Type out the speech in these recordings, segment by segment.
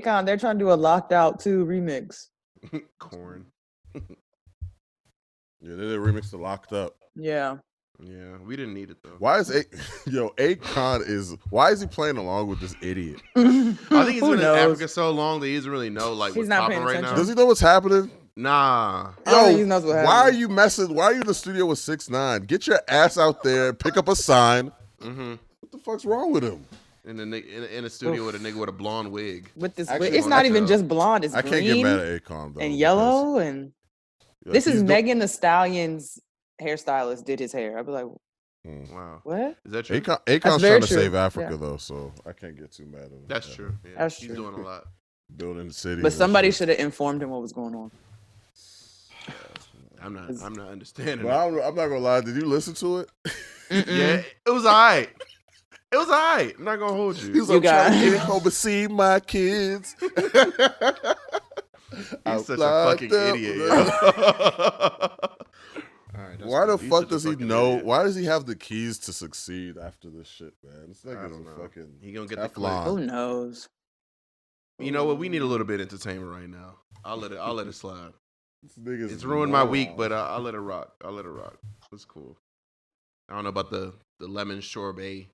Akon. They're trying to do a Locked Out 2 remix. Corn. Yeah, they did a remix to Locked Up. Yeah. Yeah, we didn't need it though. Why is Akon why is he playing along with this idiot? I think he's been in Africa so long that he doesn't really know like what's popping right now. Does he know what's happening? Nah. Yo, why are you messing? Why are you in the studio with 6ix9ine? Get your ass out there, pick up a sign. Mm-hmm. What the fuck's wrong with him? In a studio with a nigga with a blonde wig. With this wig. It's not even just blonde. It's green. I can't get mad at Akon though. And yellow and this is Megan Thee Stallion's hairstylist did his hair. I'd be like, wow. What? Is that true? Akon's trying to save Africa though, so I can't get too mad at him. That's true. Yeah. That's He's true. doing a lot. Building the city. But somebody should have informed him what was going on. I'm not understanding. Well, I'm not gonna lie. Did you listen to it? Yeah, it was alright. It was alright. I'm not gonna hold you. He was like, trying to get home and see my kids. He's such a fucking idiot. Why the fuck does he know? Idiot. Why does he have the keys to succeed after this shit, man? This nigga's a fucking. He gonna get the clip. Who knows? You know what? We need a little bit of entertainment right now. I'll let it slide. It's ruined my week, but I'll let it rock. It's cool. I don't know about the lemon sorbet.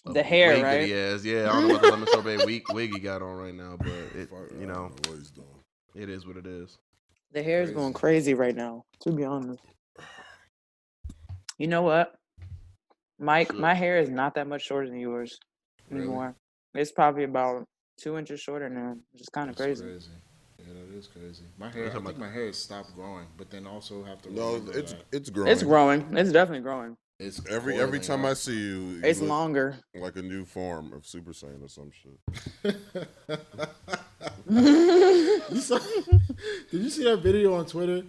The hair, right? That he has. Yeah, I don't know about the lemon sorbet wig he got on right now, but it, you know, it is what it is. The hair is going crazy right now, to be honest. You know what, Mike? My hair is not that much shorter than yours anymore. It's probably about 2 inches shorter now, which is kind of crazy. Yeah, that is crazy. My hair, I think my hair has stopped growing, but then also have to. No, it's growing. It's growing. It's definitely growing. It's every time I see you, it's longer. Like a new form of Super Saiyan or some shit. Did you see that video on Twitter?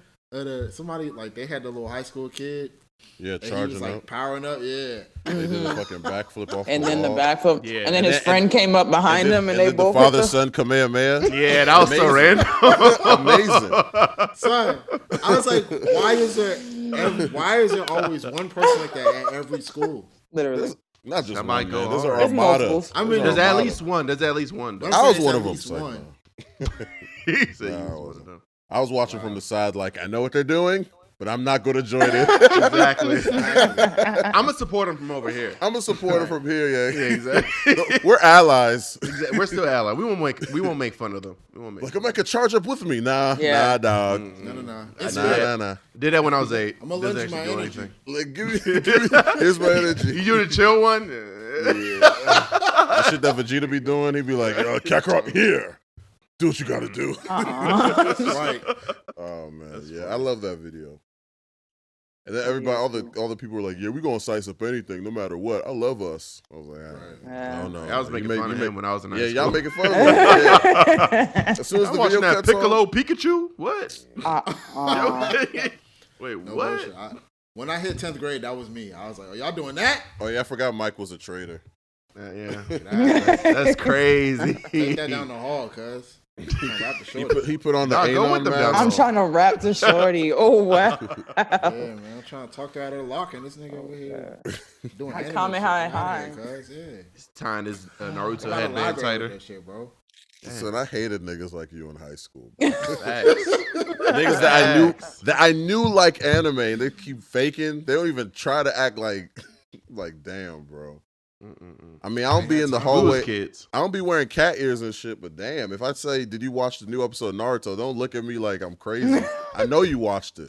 Somebody like they had the little high school kid. Yeah, charging he was, like, up, powering up. Yeah, they did a fucking backflip off. And the then wall. the backflip. Yeah, and then his friend came up behind him, and they both. The father son Kamehameha. Yeah, that was so random. Amazing. Son, I was like, why is there always one person like that at every school? Literally. Not just that one, might go. Those are armada. I mean, there's at least one. Though. I was one of them. He said he was one of them. I was watching from the side, like I know what they're doing, but I'm not going to join it. Exactly. I'm gonna support him from over here. I'm gonna support him from here. Yeah, exactly. We're allies. Exactly. We're still allies. We won't make fun of them. We won't make. Like I'm like a charge up with me. Nah, dog. No. Nah. Did that when I was 8. I'm gonna lend you my energy. Like give me. Here's my energy. You do the chill one. Yeah. The shit that Vegeta be doing, he'd be like, Kakarot, here. Do what you gotta do. That's right. Oh man, that's funny. I love that video. And then everybody, all the people were like, "Yeah, we gonna size up anything, no matter what." I love us. I was like, "I don't know." I was making fun of him when I was in high school. Yeah, y'all making fun of him. Yeah. As soon as the video that cuts Piccolo on, Pikachu. What? Wait, what? When I hit 10th grade, that was me. I was like, "Are y'all doing that?" Oh yeah, I forgot Mike was a traitor. Yeah, that's crazy. Take that down the hall, cuz. He put on the Anon mask. I'm trying to rap to Shorty. Oh wow. Yeah, man. I'm trying to talk her out of the lock, and this nigga over here doing I comment high. He's tying his Naruto headband tighter. That shit, bro. Son, I hated niggas like you in high school. Niggas that I knew like anime. They keep faking. They don't even try to act like damn, bro. I mean, I don't be in the hallway. I don't be wearing cat ears and shit, but damn, if I say, did you watch the new episode of Naruto? Don't look at me like I'm crazy. I know you watched it.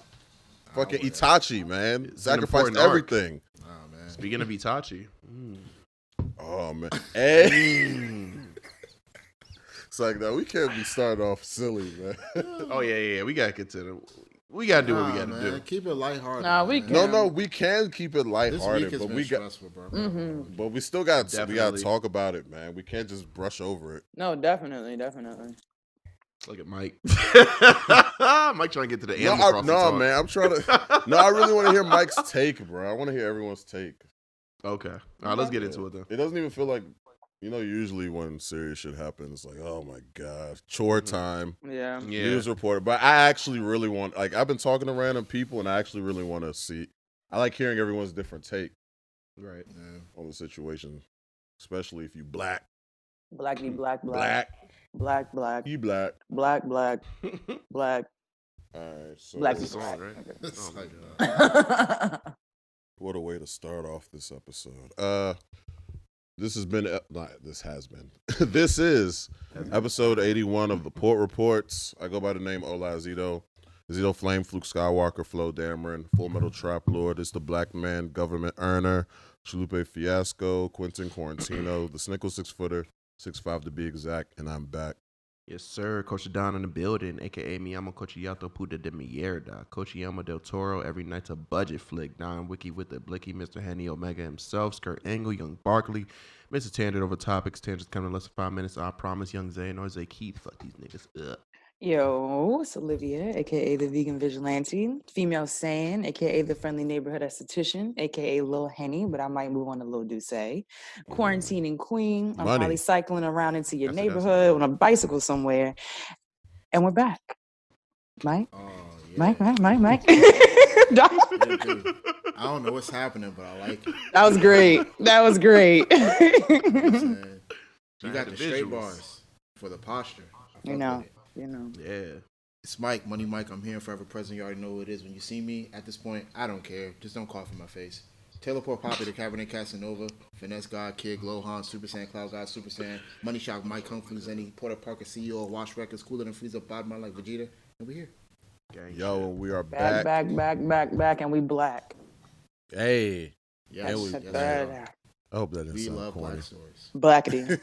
Fucking Itachi, man. Sacrificed everything. Oh, man. Speaking of Itachi. Oh, man. Hey. It's like, no, we can't be starting off silly, man. Oh, yeah. We got to get to the... We gotta do what we gotta do. Keep it lighthearted. Nah, we can. No, we can keep it lighthearted, but we stressful, bro. But we still got to talk about it, man. We can't just brush over it. No, definitely. Look at Mike. Mike trying to get to the end. No, man, I'm trying to. No, I really want to hear Mike's take, bro. I want to hear everyone's take. Okay, all right, let's get into it then. It doesn't even feel like. Usually when serious shit happens, it's like, oh my God, chore time. Yeah. News reporter. But I actually really want, I've been talking to random people and I actually really want to see. I like hearing everyone's different take. Right. On the situation, especially if you black. Black. Black. He black. Black. All right, so Black That's a people. song, right? It's Oh my like, god. what a way to start off this episode. This has been this is episode 81 of the Port Reports. I go by the name Ola Azito. Azito Flame, Fluke Skywalker, Flo Dameron, Full Metal Trap Lord. It's the Black Man, Government Earner, Chalupe Fiasco, Quentin Quarantino, the Snickle 6-footer, 6'5" to be exact, and I'm back. Yes, sir. Coach Don in the building, a.k.a. me. I'm a Coach Yato Puda de Mierda. Coach Guillermo del Toro. Every night's a budget flick. Don Wiki with the Blicky. Mr. Henny Omega himself. Skirt Angle. Young Barkley. Mr. Tangent over topics. Tangents coming in less than 5 minutes. I promise. Young Zay and Zay Keith. Fuck these niggas. Ugh. Yo, it's Olivia, aka the Vegan Vigilante, Female Saiyan, aka the Friendly Neighborhood Esthetician, aka Lil Henny, but I might move on to Lil Douce. Quarantining Queen. I'm Money. probably cycling around into your That's neighborhood on a bicycle somewhere. And we're back. Mike? oh, yeah. Mike. Yeah, dude. I don't know what's happening, but I like it. That was great. You know what I'm saying? You got the straight visuals. bars for the posture. I You fuck know. with it. Yeah. It's Mike, Money Mike. I'm here and forever present. You already know who it is. When you see me at this point, I don't care. Just don't cough in my face. Taylor Port Poppy, the Cabernet Casanova, Finesse God, Kid, Glohan, Super Saiyan, Cloud God, Super Saiyan, Money Shock, Mike Humphrey, Zenny, Porter Parker, CEO of Wash Records, Cooler than Freezer, Bodman like Vegeta, and we here. Gang Yo, shit. we are back, and we black. Hey, Yes, And we- yes, Bad. we are. I hope that didn't We sound love corny. black stories. Blackity.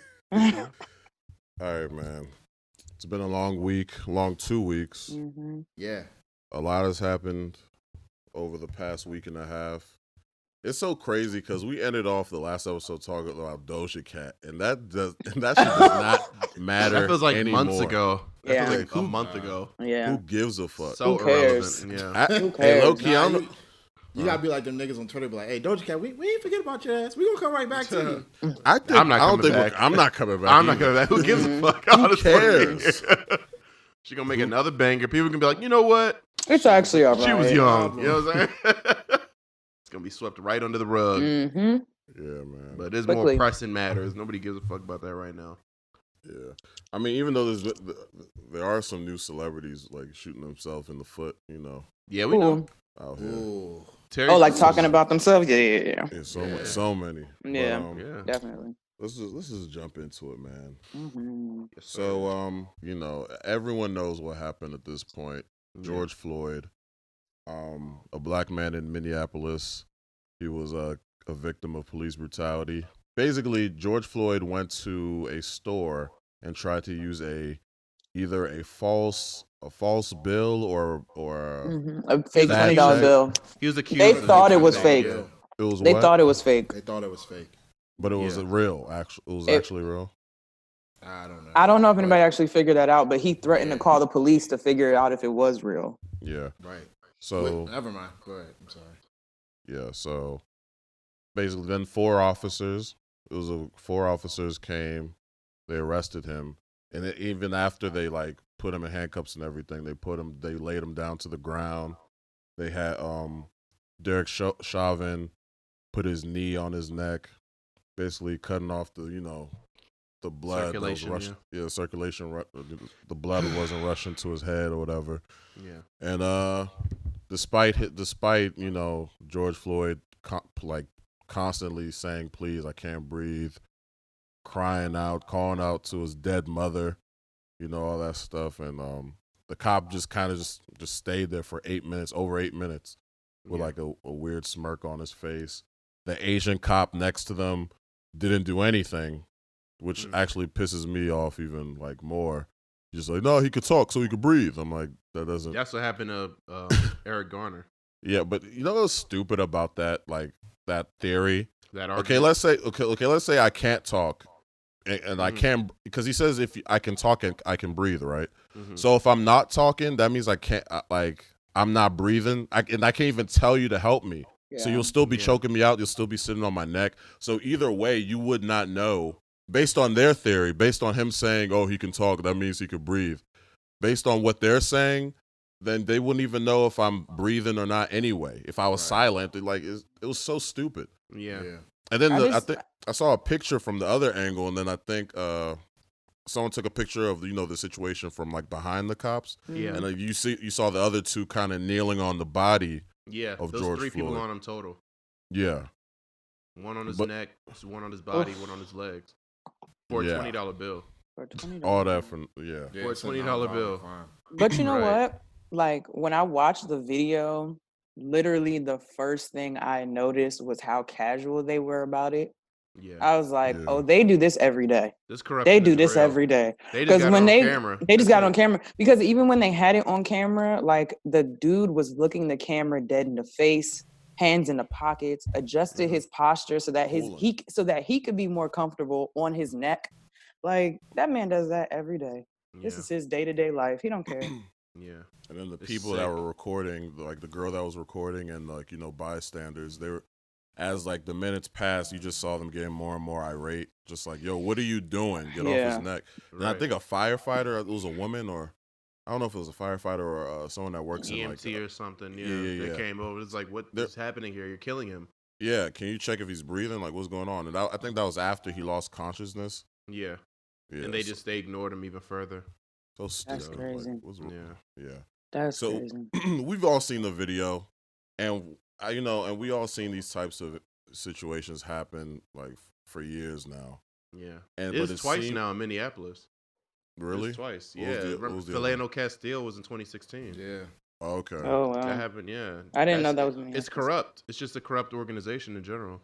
All right, man. It's been a long week, long 2 weeks. Mm-hmm. Yeah. A lot has happened over the past week and a half. It's so crazy because we ended off the last episode talking about Doja Cat, and that shit does not matter. That feels like anymore. months ago. That Yeah. feels like a Who- month ago. Yeah. Who gives a fuck? So Who cares? irrelevant. Yeah. Who Hey, cares? low key, I Nah, don't know. you gotta be like them niggas on Twitter, be like, "Hey, Doja Cat, we ain't forget about your ass. We gonna come right back to you." I think I'm not I don't coming think back. I'm not coming back. I'm not either. gonna. Who gives a fuck? Who cares? She gonna make another banger. People can be like, you know what? It's actually all right. She was young. Problem. You know what I'm saying? It's gonna be swept right under the rug. Mm-hmm. Yeah, man. But there's Quickly. more pressing matters. Nobody gives a fuck about that right now. Yeah, I mean, even though there are some new celebrities like shooting themselves in the foot, you know, Yeah, we know. out here. Ooh. Terry Oh, like Crews. talking about themselves? Yeah. Yeah, Yeah. so many. Yeah. But, Yeah. Definitely. let's just jump into it, man. Mm-hmm. Yes, sir. So, you know, everyone knows what happened at this point. George Floyd, a black man in Minneapolis. He was a victim of police brutality. Basically, George Floyd went to a store and tried to use either a false bill or Mm-hmm. A fake That $20 check. bill. He was accused. They of thought it something. was fake. Yeah. it was They what? thought it was fake. They thought it was fake. But it was Yeah. a real. It was It- actually real. I don't know. I don't know if anybody actually figured that out, but he threatened Yeah. to call the police to figure out if it was real. Yeah. Right. So Wait, never mind. Go ahead. I'm sorry. yeah. So basically, then four officers came. They arrested him, and even after they like put him in handcuffs and everything, they laid him down to the ground. They had Derek Chauvin put his knee on his neck, basically cutting off the blood that was Circulation, circulation. The blood wasn't rushing to his head or whatever. Yeah. And despite George Floyd constantly saying, "Please, I can't breathe," crying out, calling out to his dead mother, all that stuff, and the cop just kind of just stayed there for 8 minutes, over 8 minutes, with like a weird smirk on his face. The Asian cop next to them didn't do anything, which actually pisses me off even like more. He's just like, no, he could talk so he could breathe. I'm like, that doesn't. That's what happened to Eric Garner. Yeah, but you know what's stupid about that? Like that theory. That Okay, let's say I can't talk, and I can't, because he says if I can talk and I can breathe, right? Mm-hmm. So if I'm not talking, that means I can't. I'm not breathing. I can't even tell you to help me. So you'll still be choking me out. You'll still be sitting on my neck. So either way, you would not know. Based on their theory, based on him saying, "Oh, he can talk," that means he could breathe. Based on what they're saying, then they wouldn't even know if I'm breathing or not anyway. If I was silent, it was so stupid. Yeah. Yeah. And then I I think I saw a picture from the other angle, and then I think someone took a picture of the situation from like behind the cops. Yeah. And you saw the other two kind of kneeling on the body. Yeah, of those George 3 people Floyd. on him total. Yeah. One on his neck, one on his body, one on his legs. For a $20 bill. For a $20 all that for for a $20 bill. But you know Right. what? Like when I watched the video, literally the first thing I noticed was how casual they were about it. Yeah. I was like, Yeah. oh, they do this every day. This corruption They do is this real. every day. They just got when it on camera. They just That's got it on it. camera. Because even when they had it on camera, like the dude was looking the camera dead in the face, hands in the pockets, adjusted his posture so that he could be more comfortable on his neck. Like that man does that every day. This is his day-to-day life. He don't care. Yeah. And then the It's people that were recording, like the girl that was recording and like, bystanders, they were, as like the minutes passed, you just saw them getting more and more irate. Just like, yo, what are you doing? Get off his neck. And I think a firefighter, it was a woman, or I don't know if it was a firefighter or someone that works in like EMT or something. Yeah. They came over. It's like, what is happening here? You're killing him. Yeah, can you check if he's breathing? Like, what's going on? And I think that was after he lost consciousness. Yeah. And they ignored him even further. So stupid. That's crazy. Yeah. That's crazy. We've all seen the video, and and we all seen these types of situations happen like for years now. Yeah. And it's twice now in Minneapolis. Really? It's twice. What Yeah. was the Philando Castile was in 2016. Yeah. Oh, okay. Oh wow. That happened. Yeah. I didn't know that was It's corrupt. It's just a corrupt organization in general.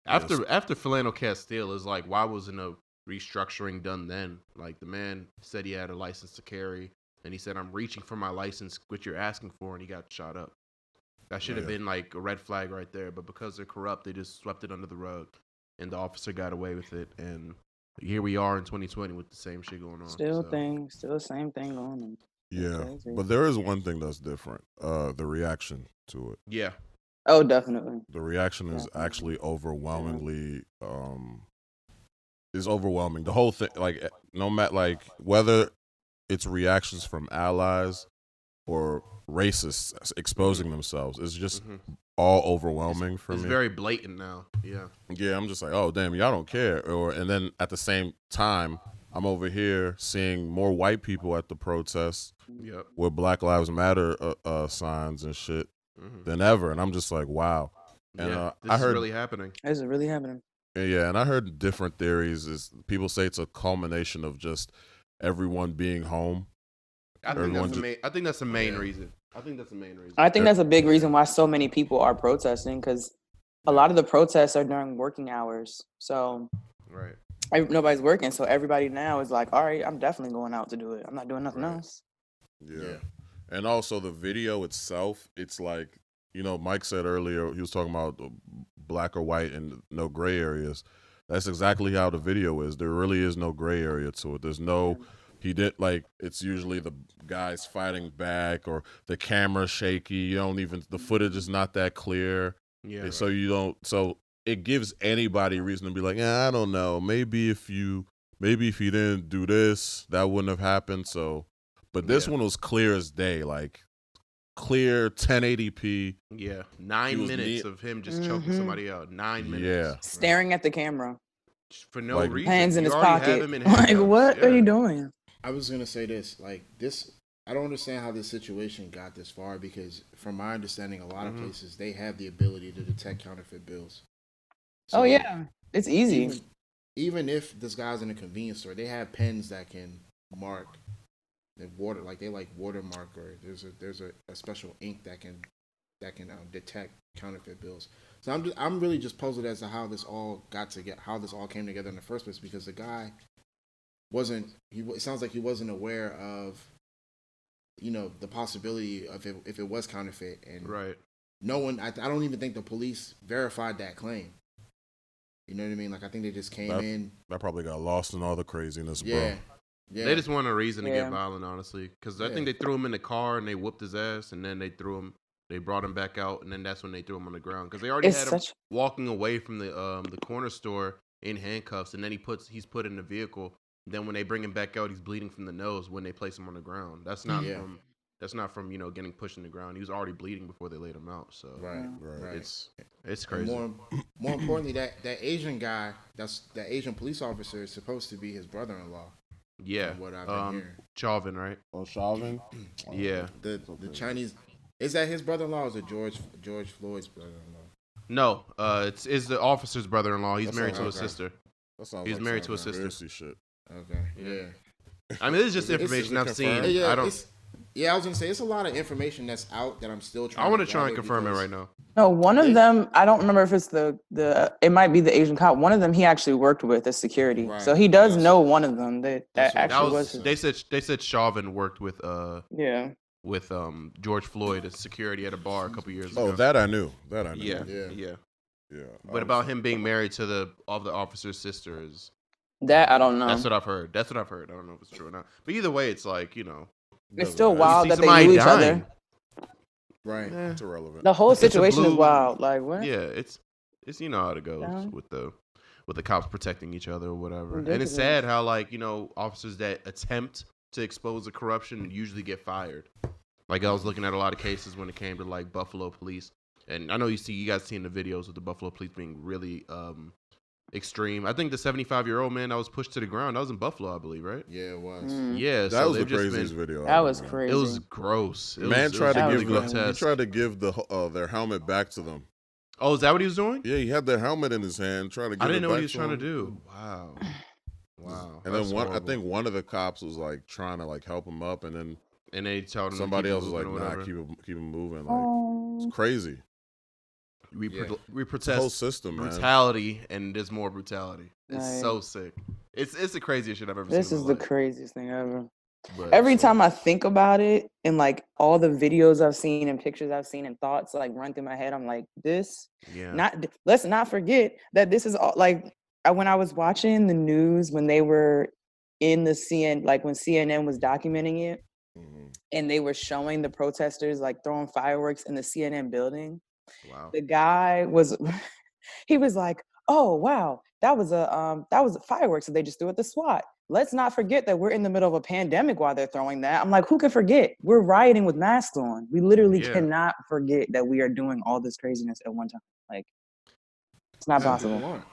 After Philando Castile is like, why wasn't a restructuring done then? Like the man said he had a license to carry, and he said, I'm reaching for my license, which you're asking for, and he got shot up. That should have been like a red flag right there, but because they're corrupt, they just swept it under the rug, and the officer got away with it, and here we are in 2020 with the same shit going on. Still the same thing going on. Yeah, but there is one thing that's different. The reaction to it. Yeah. Oh, definitely. The reaction is actually overwhelmingly is overwhelming. The whole thing, like no matter like whether it's reactions from allies or racists exposing themselves, it's just all overwhelming for me. It's very blatant now. Yeah. Yeah, I'm just like, oh damn, y'all don't care. And then at the same time, I'm over here seeing more white people at the protests with Black Lives Matter signs and shit than ever, and I'm just like, wow. And this I heard is really happening. This is really happening. Yeah, and I heard different theories. Is people say it's a culmination of just everyone being home. I think that's the main reason. I think that's the main reason. I think that's a big reason why so many people are protesting, because a lot of the protests are during working hours. So nobody's working. So everybody now is like, all right, I'm definitely going out to do it. I'm not doing nothing else. Yeah. And also the video itself, it's like, Mike said earlier, he was talking about black or white and no gray areas. That's exactly how the video is. There really is no gray area to it. There's no... He did it's usually the guys fighting back or the camera shaky. The footage is not that clear. Yeah. So it gives anybody reason to be like, I don't know. Maybe if you didn't do this, that wouldn't have happened. So, but this one was clear as day, like clear 1080p. Yeah. 9 minutes of him just choking somebody out. 9 minutes. Yeah. Staring at the camera. For no reason. Hands in his pocket. Like, what are you doing? I was going to say this. Like, I don't understand how this situation got this far, because from my understanding, a lot of places, they have the ability to detect counterfeit bills. So, it's easy. Even if this guy's in a convenience store, they have pens that can mark the water, like they watermark, or there's a special ink that can detect counterfeit bills. So I'm really just puzzled as to how this all came together in the first place, because the guy it sounds like he wasn't aware of the possibility of if it was counterfeit, and no one, I don't even think the police verified that claim. You know what I mean? Like, I think they just came in. That probably got lost in all the craziness, bro. Yeah. They just want a reason to get violent, honestly. Because I think they threw him in the car and they whooped his ass, and then they brought him back out, and then that's when they threw him on the ground. Because they already had him walking away from the corner store in handcuffs, and then he's put in the vehicle. Then when they bring him back out, he's bleeding from the nose when they place him on the ground. That's not from getting pushed in the ground. He was already bleeding before they laid him out. So right. It's crazy. More importantly, that Asian guy, that Asian police officer, is supposed to be his brother-in-law. Yeah. From what I've been hearing. Chauvin, right? Oh, Chauvin? Yeah. The Chinese, is that his brother-in-law or is it George Floyd's brother-in-law? No, it's the officer's brother-in-law. He's married to his sister. That sounds He's like married to some his sister. conspiracy shit. Okay, yeah. I mean, this is just information I've seen. I don't. Yeah, I was gonna say it's a lot of information that's out that I'm still trying. I want to try and confirm it right now. No, one of them, I don't remember if it's the it might be the Asian cop. One of them he actually worked with as security. Right. So he does know one of them. That That's what- actually That was was they said Chauvin worked with yeah. George Floyd as security at a bar a couple years ago. Oh, that I knew. Yeah. Yeah. But about him being married to the officer's sister is That I don't know. that's what I've heard. I don't know if it's true or not. But either way, it's like It's still matter. wild see that they somebody knew each dying. other. Right. It's irrelevant. The whole situation is blue- wild. Like what? Yeah, it's you know how it goes Yeah. with the cops protecting each other or whatever. And Ridiculous. it's sad how officers that attempt to expose the corruption usually get fired. Like I was looking at a lot of cases when it came to like Buffalo police, and I know you guys seen the videos of the Buffalo police being really extreme. I think the 75-year-old man that was pushed to the ground, that was in Buffalo, I believe, right? Yeah, it was. Yeah, That so was the they've just craziest been- video. That was ever, man. crazy. It was gross. It Man was tried to really give he grotesque. tried to give their helmet back to them. Oh, is that what he was doing? Yeah, he had their helmet in his hand, trying to give I didn't it know what back he was trying to him. do. Wow. Wow. And That's then I horrible. think one of the cops was like trying to like help him up, and then And they told him to somebody keep else was like, moving or "Nah, whatever. keep him moving." Like Oh. it's crazy. We Yeah. The whole protest system, man. brutality, and there's more brutality. It's Right. so sick. It's the craziest shit I've ever This seen. is in the my life. craziest thing ever. But, Every so- time I think about it and like all the videos I've seen and pictures I've seen and thoughts like run through my head, I'm like, yeah, let's not forget that this is all like when I was watching the news when they were in the CNN, like when CNN was documenting it Mhm. and they were showing the protesters like throwing fireworks in the CNN building. wow. The guy was he was like, "Oh wow, that was a fireworks that they just threw at the SWAT. Let's not forget that we're in the middle of a pandemic while they're throwing that." I'm like, who can forget? We're rioting with masks on. We literally Yeah. cannot forget that we are doing all this craziness at one time. Like, it's not Some possible. people aren't.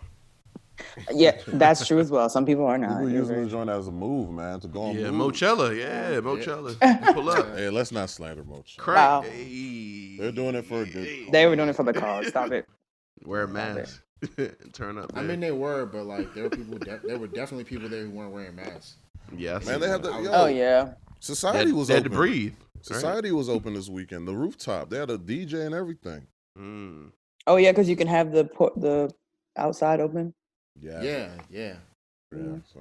Yeah, that's true as well. Some people are not. People You're using very- the joint as a move, man, to go on. Yeah, move. Mochella. Yeah, Mochella. Pull up. Hey, let's not slander Moch. Crank. Wow. Hey. They're doing it for a good Hey. They were doing it for the cause. Stop it. Wear a mask. Turn up. I mean, they were, but like there were people. There were definitely people there who weren't wearing masks. yes. Man, they had the I- Oh yeah. society was they had open. to breathe. Society was open this weekend. The rooftop, they had a DJ and everything. Mm. Oh yeah, because you can have the outside open. Yeah, Yeah. So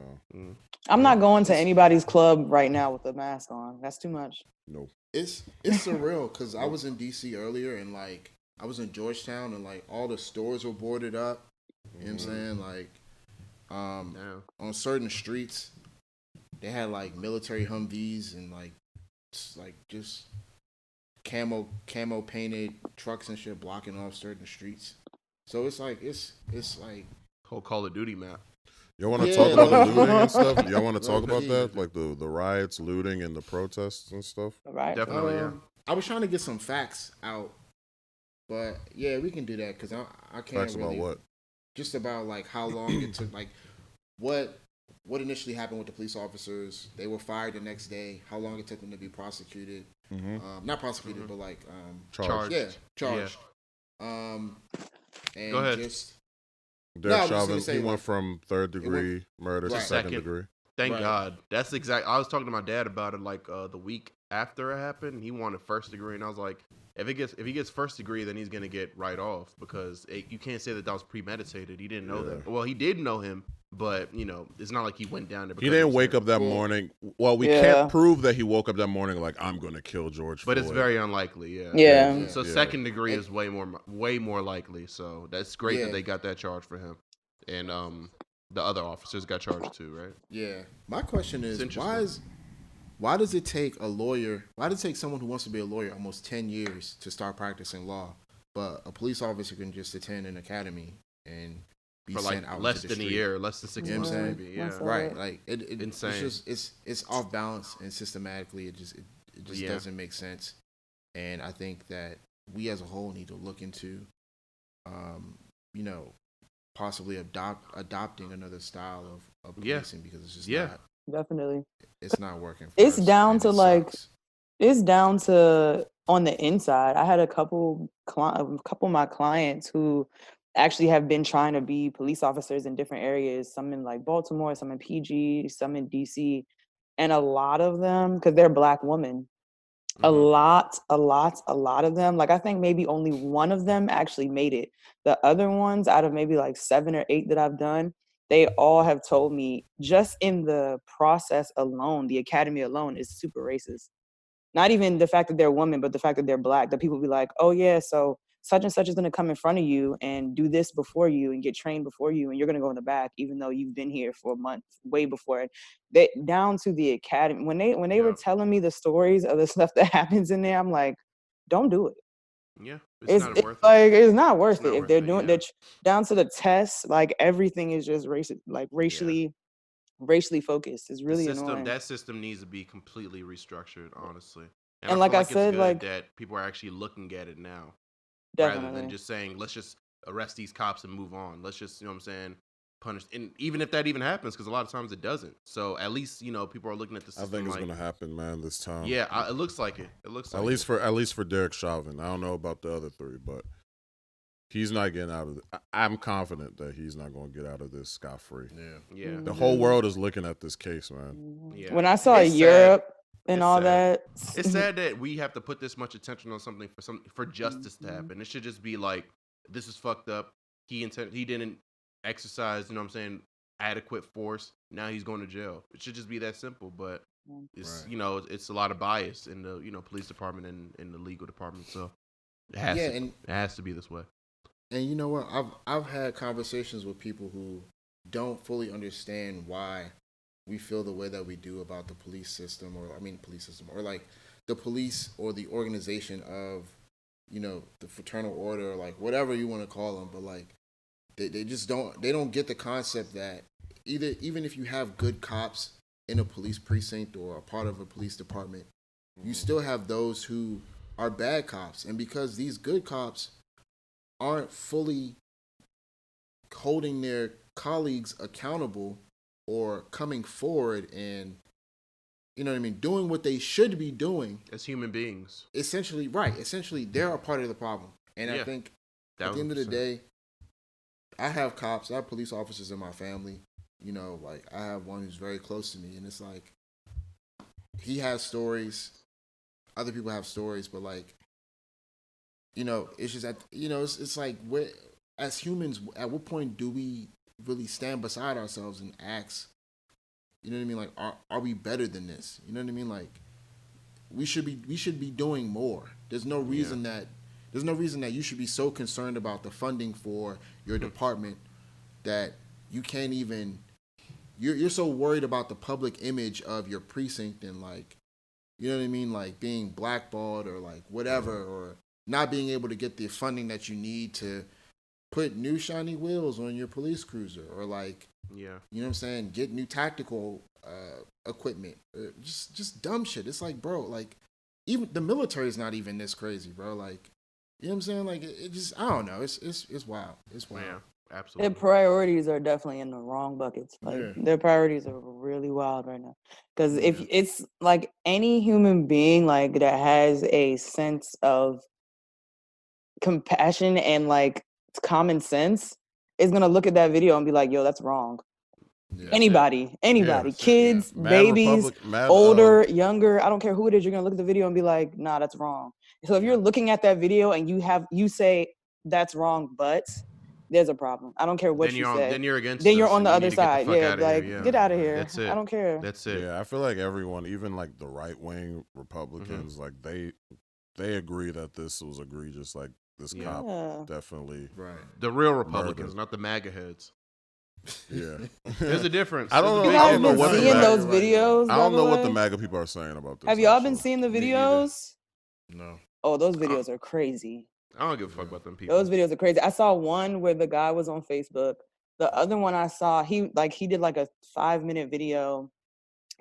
I'm not going to anybody's club right now with a mask on. That's too much. no. It's surreal because I was in DC earlier and like I was in Georgetown and like all the stores were boarded up. You know what I'm saying? Like Now. on certain streets they had like military Humvees and like just camo painted trucks and shit blocking off certain streets. So it's like it's like Whole Call of Duty map. Y'all want to Yeah. talk about the looting and stuff? Y'all want to talk Well, about that, like the riots, looting, and the protests and stuff? All right. Definitely, yeah. I was trying to get some facts out, but yeah, we can do that because I can't Facts really about what? just about like how long it took, like what initially happened with the police officers. They were fired the next day. How long it took them to be prosecuted? Not prosecuted, but like Charged. yeah, charged. And Go ahead. just Derek No, I was just Chauvin, gonna say, he like, went from third degree murder to Right. second Second. degree. Thank Right. God. That's exact. I was talking to my dad about it like the week after it happened. He wanted first degree, and I was like, if he gets first degree, then he's gonna get right off because you can't say that was premeditated. He didn't know Yeah. that. Well, he did know him, but it's not like he went down there. He because didn't was wake there. up that Well, morning. Well, we Yeah. can't prove that he woke up that morning like I'm gonna kill George But Floyd. it's very unlikely. Yeah. Yeah. So Yeah. second degree is way more likely. So that's great Yeah. that they got that charge for him, and the other officers got charged too, right? yeah. My question It's is interesting. why does it take a lawyer? Why does it take someone who wants to be a lawyer almost 10 years to start practicing law, but a police officer can just attend an academy and be For sent like out less into the than a street? year, less than 6 You know months, what I'm saying? maybe. Yeah. That's Right, like it Insane. It's just it's off balance and systematically it just Yeah. doesn't make sense. And I think that we as a whole need to look into, possibly adopting another style of Yeah. policing because it's just Yeah. not Definitely. It's not working for It's us, down and to it like sucks. it's down to on the inside. I had a couple of my clients who actually have been trying to be police officers in different areas, some in like Baltimore, some in PG, some in DC, and a lot of them, because they're Black women, a lot of them, like I think maybe only one of them actually made it. The other ones, out of maybe like 7 or 8 that I've done, they all have told me just in the process alone, the academy alone is super racist. Not even the fact that they're women, but the fact that they're Black. That people be like, oh yeah, so such and such is gonna come in front of you and do this before you and get trained before you, and you're gonna go in the back, even though you've been here for a month, way before it. They down to the academy. When they were telling me the stories of the stuff that happens in there, I'm like, don't do it. Yeah, It's, not it's worth it. like it's not worth not it. If worth they're it, doing yeah. that down to the tests, like everything is just racist, like racially focused. It's really annoying. That system needs to be completely restructured, honestly. And And I like feel I like said, it's good like that people are actually looking at it now, rather than definitely. just saying, let's just arrest these cops and move on. Let's just, you know what I'm saying, punish. And even if that even happens, because a lot of times it doesn't. So at least, you know, people are looking at the I system think it's like, gonna happen, man. This time. yeah, it looks like it. It looks like at least for Derek Chauvin. I don't know about the other 3, but he's not getting out of it. I'm confident that he's not going to get out of this scot-free. Yeah. The whole world is looking at this case, man. Yeah. When I saw It's Europe and It's all sad. that, It's sad that we have to put this much attention on something for justice to happen. It should just be like, this is fucked up. He didn't exercise, you know what I'm saying, adequate force. Now he's going to jail. It should just be that simple. But it's Right. you know, it's a lot of bias in the, you know, police department and in the legal department. So it has to be this way. And you know what? I've had conversations with people who don't fully understand why we feel the way that we do about the police system, or like the police or the organization of, you know, the fraternal order, like whatever you want to call them. But like they just don't get the concept that even if you have good cops in a police precinct or a part of a police department, you still have those who are bad cops. And because these good cops aren't fully holding their colleagues accountable or coming forward and, you know what I mean, doing what they should be doing as human beings. Essentially, they're a part of the problem. And I think at the end of the day, I have cops, I have police officers in my family. You know, like I have one who's very close to me, and it's like he has stories, other people have stories, but like, you know, it's just that, you know, it's like, as humans, at what point do we really stand beside ourselves and ask, you know what I mean? Like, are we better than this? You know what I mean? Like, we should be doing more. There's no reason that you should be so concerned about the funding for your department that you can't even, you're so worried about the public image of your precinct and like, you know what I mean? Like being blackballed or like whatever, or not being able to get the funding that you need to put new shiny wheels on your police cruiser, or like, you know what I'm saying, get new tactical equipment, just dumb shit. It's like, bro, like even the military is not even this crazy, bro. Like, you know what I'm saying? Like it just, I don't know. It's wild. It's wild. Yeah, absolutely. their priorities are definitely in the wrong buckets. Like their priorities are really wild right now. Because if it's like any human being like that has a sense of compassion and like common sense is gonna look at that video and be like, yo, that's wrong. Anybody, kids, babies, older, younger, I don't care who it is, you're gonna look at the video and be like, nah, that's wrong. So if you're looking at that video and you say that's wrong, but there's a problem. I don't care what you say. Then you're against. Then you're us on the and other you need to get the side. fuck Yeah, out of like here. get out of here. That's it. I don't care. That's it. Yeah, I feel like everyone, even like the right wing Republicans, like they agree that this was egregious. Like this cop definitely The real Republicans, not the MAGA heads. Yeah, there's a difference. I don't know. You I don't guys know been what the seeing MAGA, those videos? I don't know what the way? MAGA people are saying about this. Have y'all been seeing the videos? No. Oh, those videos are crazy. I don't give a fuck about them people. Those videos are crazy. I saw one where the guy was on Facebook. The other one I saw, he did like a 5-minute video,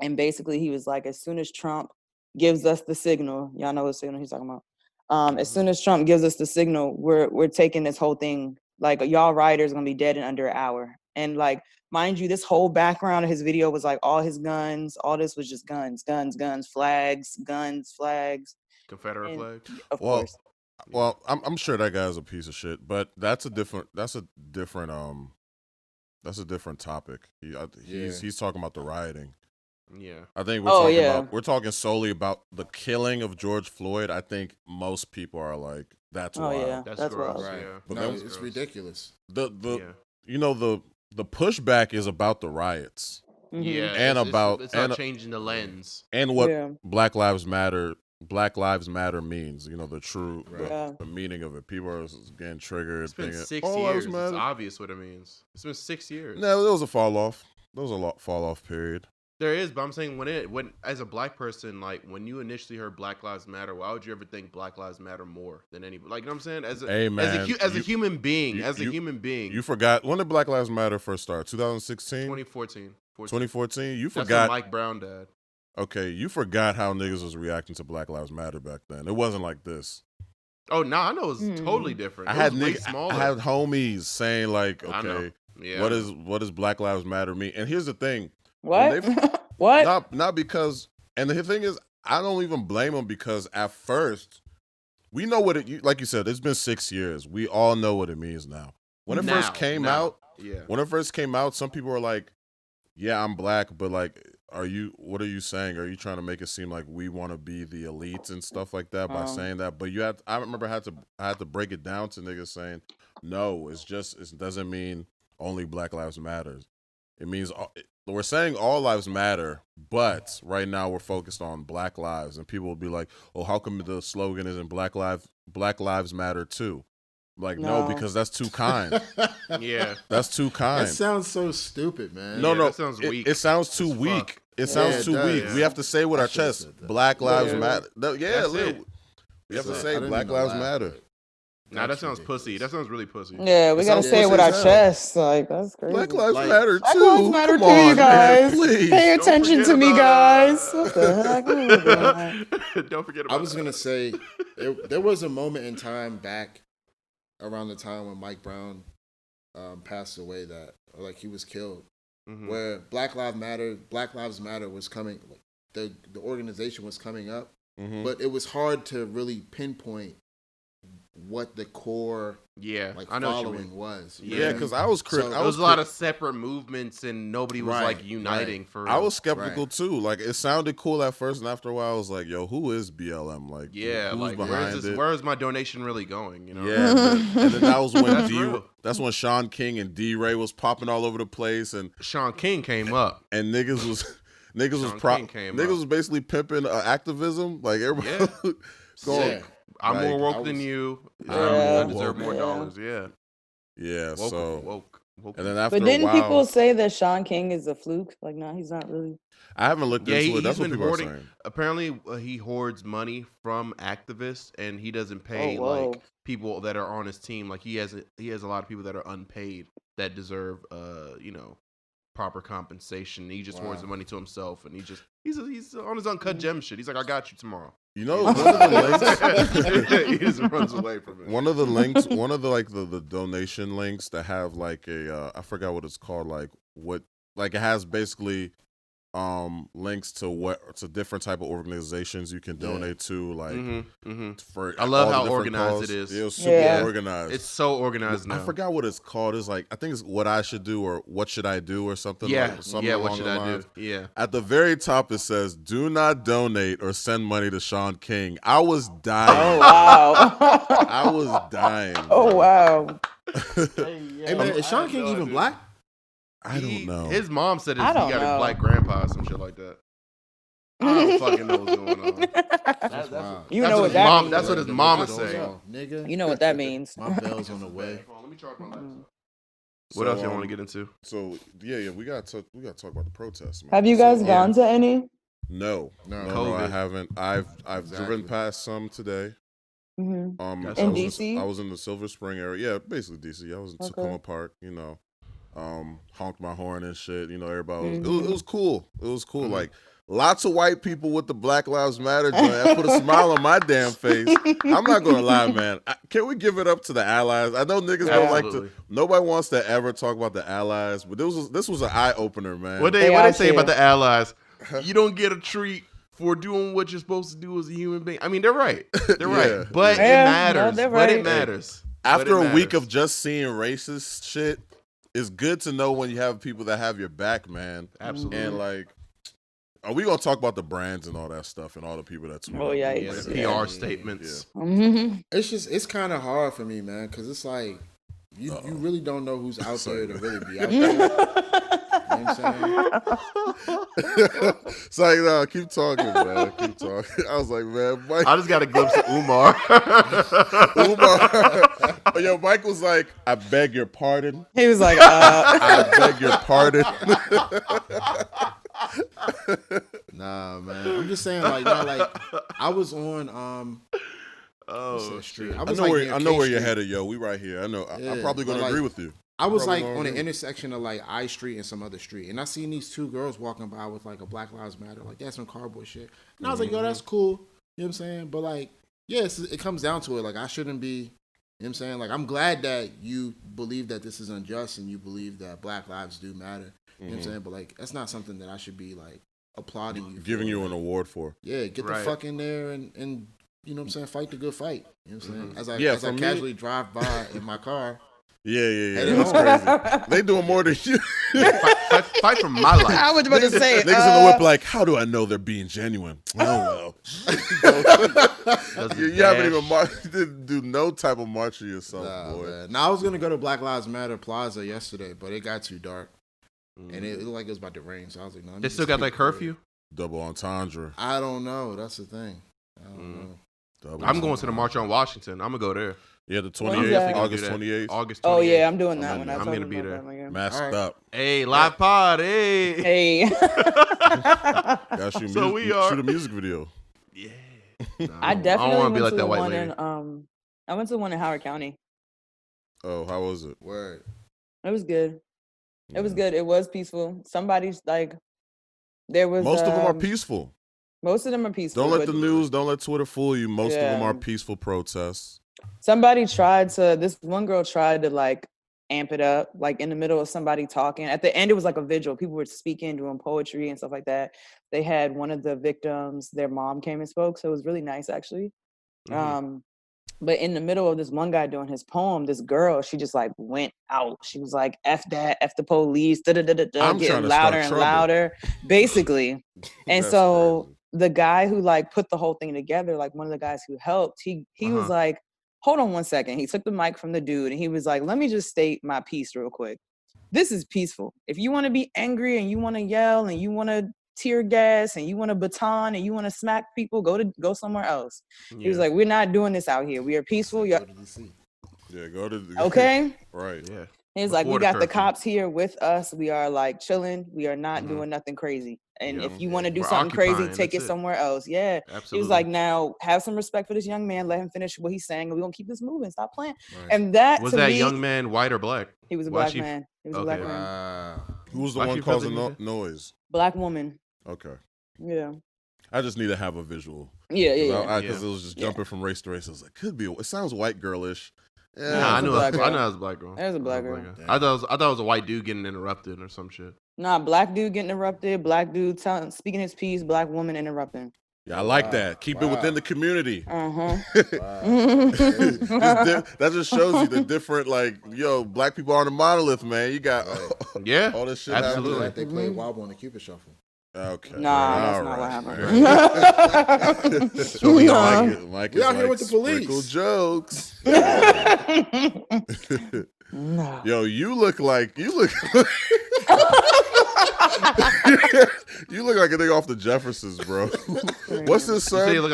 and basically he was like, as soon as Trump gives us the signal, y'all know what signal he's talking about. As soon as Trump gives us the signal, we're taking this whole thing. Like y'all rioters gonna be dead in under an hour. And like, mind you, this whole background of his video was like all his guns. All this was just guns, flags, flags. Confederate And flag. of Well, course. well, I'm sure that guy's a piece of shit, but that's a different topic. He's talking about the rioting. Yeah. I think we're talking solely about the killing of George Floyd. I think most people are like, that's wild. Yeah, That's wild. gross. Right. Yeah. But No, then it's ridiculous. The pushback is about the riots. Yeah, And it's about changing the lens and what Black Lives Matter means. The true the meaning of it. People are getting triggered. It's been thinking, 6 years. It's obvious what it means. It's been 6 years. No, there was a fall off. There was a fall off period. There is, but I'm saying when as a black person, like when you initially heard Black Lives Matter, why would you ever think Black Lives Matter more than anybody? Like, you know what I'm saying? As a human being, you forgot when did Black Lives Matter first start? 2016, 2014. 2014. You forgot. That's when Mike Brown died. Okay, you forgot how niggas was reacting to Black Lives Matter back then. It wasn't like this. Oh no, I know it was totally different. I had homies saying like, okay, what does Black Lives Matter mean? And here's the thing. What? What? Not because, and the thing is, I don't even blame them because at first, we know what it, like you said, it's been 6 years. We all know what it means now. When it first came out, some people were like, yeah, I'm black, but like, what are you saying? Are you trying to make it seem like we want to be the elites and stuff like that by saying that? But I remember I had to break it down to niggas saying, no, it doesn't mean only Black Lives Matter. It means we're saying all lives matter, but right now we're focused on Black lives, and people will be like, "Oh, how come the slogan isn't Black Lives Matter too?" Like, no, because that's too kind. Yeah, that's too kind. That sounds so stupid, man. No, that sounds weak. It sounds too weak. It sounds too weak. We have to say with our chest, Black Lives Matter. We have to say Black Lives Matter. Nah, that sounds pussy. That sounds really pussy. Yeah, we gotta say it with our chests. Like, that's crazy. Black Lives Matter too. Black Lives Matter too, you guys. Man, please. Pay attention to me, guys. What the heck? Don't forget about I was gonna say, there was a moment in time back around the time when Mike Brown passed away he was killed, where Black Lives Matter was coming, the organization was coming up, but it was hard to really pinpoint what the core following was. Yeah, because I was there was a lot of separate movements and nobody was uniting for real. I was skeptical too. Like, it sounded cool at first, and after a while I was like, yo, who is BLM? Like, who's behind it? Where is my donation really going? You know? Yeah. And then that was when that's when Sean King and D-Ray was popping all over the place, and Sean King came up. And niggas was basically pimping activism. Like, everybody going. Yeah. I'm more woke than you. I deserve more dollars. Yeah. Yeah. Woke. And then after but didn't a while, people say that Sean King is a fluke? Like, no, he's not really. I haven't looked into it. That's what people are saying. Apparently, he hoards money from activists, and he doesn't pay people that are on his team. Like, he has a lot of people that are unpaid that deserve proper compensation. He just hoards the money to himself, and he's on his uncut gem shit. He's like, I got you tomorrow. You know, one of the links he just runs away from it. One of the donation links that have like I forgot what it's called, it has basically links to different type of organizations you can donate to, like for I love how organized it is. It was super organized. It's so organized now. I forgot what it's called. It's like, I think it's What I Should Do or What Should I Do or something. What should I do? Yeah. At the very top it says, do not donate or send money to Sean King. I was dying. Oh wow. I was dying. Oh wow. Hey man, is Sean King even black? I don't know. His mom said he got his black grandpa or some shit like that. I don't fucking know what's going on. That's means. That's what his mama say. Nigga. You know what that means. My bell's on the way. Let me charge my laptop. What else you want to get into? So we got to talk about the protests, man. Have you guys gone to any? No, I haven't. I've driven past some today. In DC? I was in the Silver Spring area. Yeah, basically DC. I was in Tacoma Park. Honked my horn and shit. Everybody was. It was cool. It was cool. Like, lots of white people with the Black Lives Matter joint. That put a smile on my damn face. I'm not gonna lie, man. Can we give it up to the allies? I know niggas don't like to. Nobody wants to ever talk about the allies, but this was an eye opener, man. What they say about the allies? You don't get a treat for doing what you're supposed to do as a human being. I mean, they're right. They're right. But it matters. No, but it matters. After a week of just seeing racist shit, it's good to know when you have people that have your back, man. Absolutely. And like, are we gonna talk about the brands and all that stuff and all the people that tweet? Oh yeah, the PR statements. Yeah. Mm-hmm. It's kind of hard for me, man, because it's like you really don't know who's out there to really be out there. You know what I'm saying? It's like, no, keep talking, man. Keep talking. I was like, man, Mike. I just got a glimpse of Umar. Yo, Mike was like, I beg your pardon. He was like, I beg your pardon. Nah, man. I'm just saying, like, I was on street. I know where you're headed, yo. We right here. I know. I'm probably gonna agree with you. I was like on the intersection of like I Street and some other street, and I seen these two girls walking by with like a Black Lives Matter, like that's some cardboard shit. And I was like, yo, that's cool. You know what I'm saying? But like, yes, it comes down to it. Like, I shouldn't be. You know what I'm saying? Like, I'm glad that you believe that this is unjust and you believe that Black lives do matter. You know what I'm saying? But like, that's not something that I should be like applauding you, giving you an award for. Yeah, get the fuck in there and you know what I'm saying, fight the good fight. You know what I'm saying? As I casually drive by in my car. Yeah. That's crazy. They doing more than you. Fight for my life. I was about to say it. Niggas in the whip like, how do I know they're being genuine? Oh, well. you haven't even you didn't do no type of march for yourself, boy. Man. Now, I was going to go to Black Lives Matter Plaza yesterday, but it got too dark. And it looked like it was about to rain, so I was like, no. They still got that curfew? Double entendre. I don't know. That's the thing. I don't know. I'm going to the March on Washington. I'm going to go there. Yeah, the 28th, August 28th. August 28th. Oh, yeah, I'm doing that one. I'm going to be there. Masked up. Hey, live pod. Hey. Gotta shoot a music video. Yeah. I definitely want to be went like to that the white one lady. I went to one in Howard County. Oh, how was it? Word. It was good. It was good. It was peaceful. Somebody's like, there was. Most of them are peaceful. Most of them are peaceful. Don't let the news, don't let Twitter fool you. Most of them are peaceful protests. This one girl tried to like amp it up, like in the middle of somebody talking. At the end, it was like a vigil. People were speaking, doing poetry and stuff like that. They had one of the victims, their mom came and spoke. So it was really nice, actually. Mm-hmm. But in the middle of this one guy doing his poem, this girl, she just like went out. She was like, F that, F the police, getting louder and louder, basically. And so the guy who like put the whole thing together, like one of the guys who helped, he was like, hold on one second. He took the mic from the dude and he was like, let me just state my piece real quick. This is peaceful. If you want to be angry and you want to yell and you want to tear gas and you want to baton and you want to smack people, go somewhere else. Yeah. He was like, we're not doing this out here. We are peaceful. Go to DC. Okay. Right. Yeah. He's like, we got the cops here with us. We are like chilling. We are not doing nothing crazy. And if you want to do something crazy, take it somewhere else. Yeah. Absolutely. He was like, now have some respect for this young man. Let him finish what he's saying. And we're going to keep this moving. Stop playing. Right. And that was that young man white or black? He was a black man. He was a black man. Who was the one causing noise? Black woman. Okay. Yeah. I just need to have a visual. Yeah. Because it was just jumping from race to race. I was like, it sounds white girlish. Yeah, I know it was a black girl. It was a black girl. I thought it was a white dude getting interrupted or some shit. Nah, black dude getting interrupted, black dude speaking his piece, black woman interrupting. Yeah, I like that. Keep it within the community. That just shows you the different, like, black people aren't a monolith, man. You got all this shit. Absolutely. Like they played Wobble on the Cupid Shuffle. Okay. Nah, that's not what happened. So we don't like it. Mike we is out here with the police. Sprinkle jokes. No. Yo, you look like you look like a nigga off the Jeffersons, bro. What's this, son? You look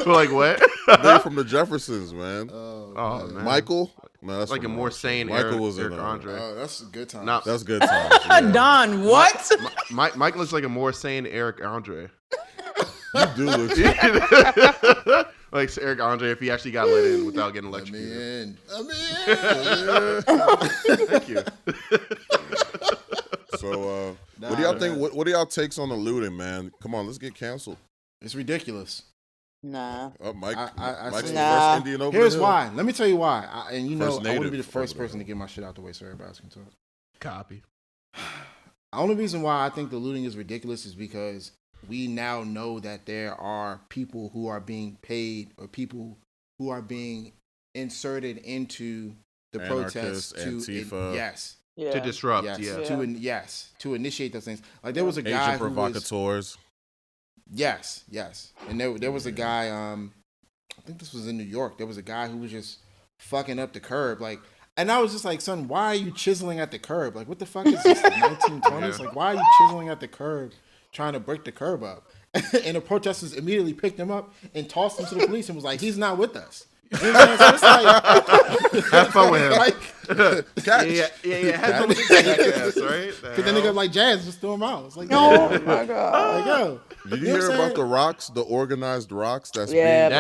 like what? They from the Jeffersons, man. Oh man. Michael? No, that's like a more sane Michael was Eric in Andre. Oh, that's a good time. Nah. That's good times. Yeah. Don, what? Mike looks like a more sane Eric Andre. You do look like Eric Andre if he actually got let in without getting electrocuted. I'm in. Thank you. So, what do y'all think? What are y'all takes on the looting, man? Come on, let's get canceled. It's ridiculous. Nah. Mike's the Nah. first Indian over Here's the hill. why. Let me tell you why. I wouldn't be the first over person to get my shit out the way so everybody can talk. Copy. The only reason why I think the looting is ridiculous is because we now know that there are people who are being paid or people who are being inserted into the protests to Antifa. To disrupt, to initiate those things. Like there was a guy Asian provocateurs. Yes, and there was a guy. I think this was in New York. There was a guy who was just fucking up the curb, like. And I was just like, son, why are you chiseling at the curb? Like, what the fuck is this, 1920s? Like, why are you chiseling at the curb trying to break the curb up? And the protesters immediately picked him up and tossed him to the police and was like, he's not with us. You know what I'm saying? So it's like, have fun with him. Like, have fun with the ass, right? Because then nigga like Jazz just threw him out. It's like, oh my god. Like, yo. Did you hear about the rocks, the organized rocks? That's where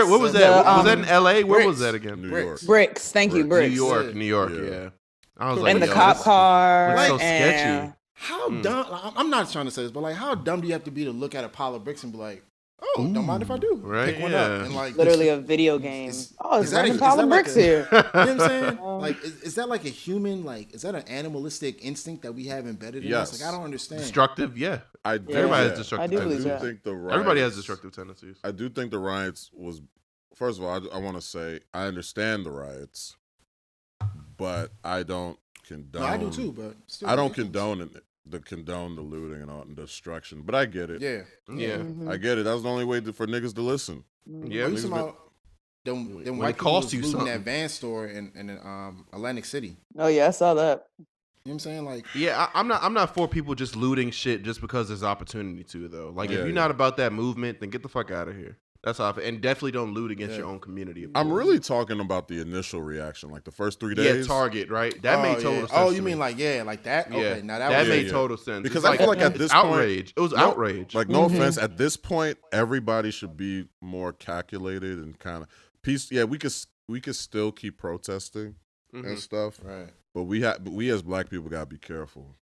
was that? Was that in L.A.? Where was that again? New York. Bricks. Thank you, Bricks. New York. Yeah. I was like, and the cop car. Like, so sketchy. How dumb? Like, I'm not trying to say this, but like, how dumb do you have to be to look at a pile of bricks and be like, oh, don't mind if I do. Right? Pick one up and like literally a video game. It's a pile of bricks here. You know what I'm saying? Like, is that like a human? Like, is that an animalistic instinct that we have embedded in us? Like, I don't understand. Destructive, yeah. Everybody has destructive. I do believe that. Think the riots, everybody has destructive tendencies. I do think the riots was. First of all, I want to say I understand the riots, but I don't condone. No, I do too, but still I don't condone the looting and all and destruction. But I get it. Yeah. Mm-hmm. I get it. That was the only way for niggas to listen. Yeah, you about them when white it costs people you looting something. that van store in Atlantic City. Oh yeah, I saw that. You know what I'm saying? Like, yeah, I'm not for people just looting shit just because there's opportunity to though. Like, if you're not about that movement, then get the fuck out of here. That's how. And definitely don't loot against your own community. I'm really talking about the initial reaction, like the first 3 days. Yeah, Target, right? That made total sense. Oh, you mean like like that? Okay, now that made total sense. Because I feel like at this outrage. point, It was outrage. Like, no offense, at this point, everybody should be more calculated and kind of peace. Yeah, we could still keep protesting and stuff, right? But we as black people gotta be careful.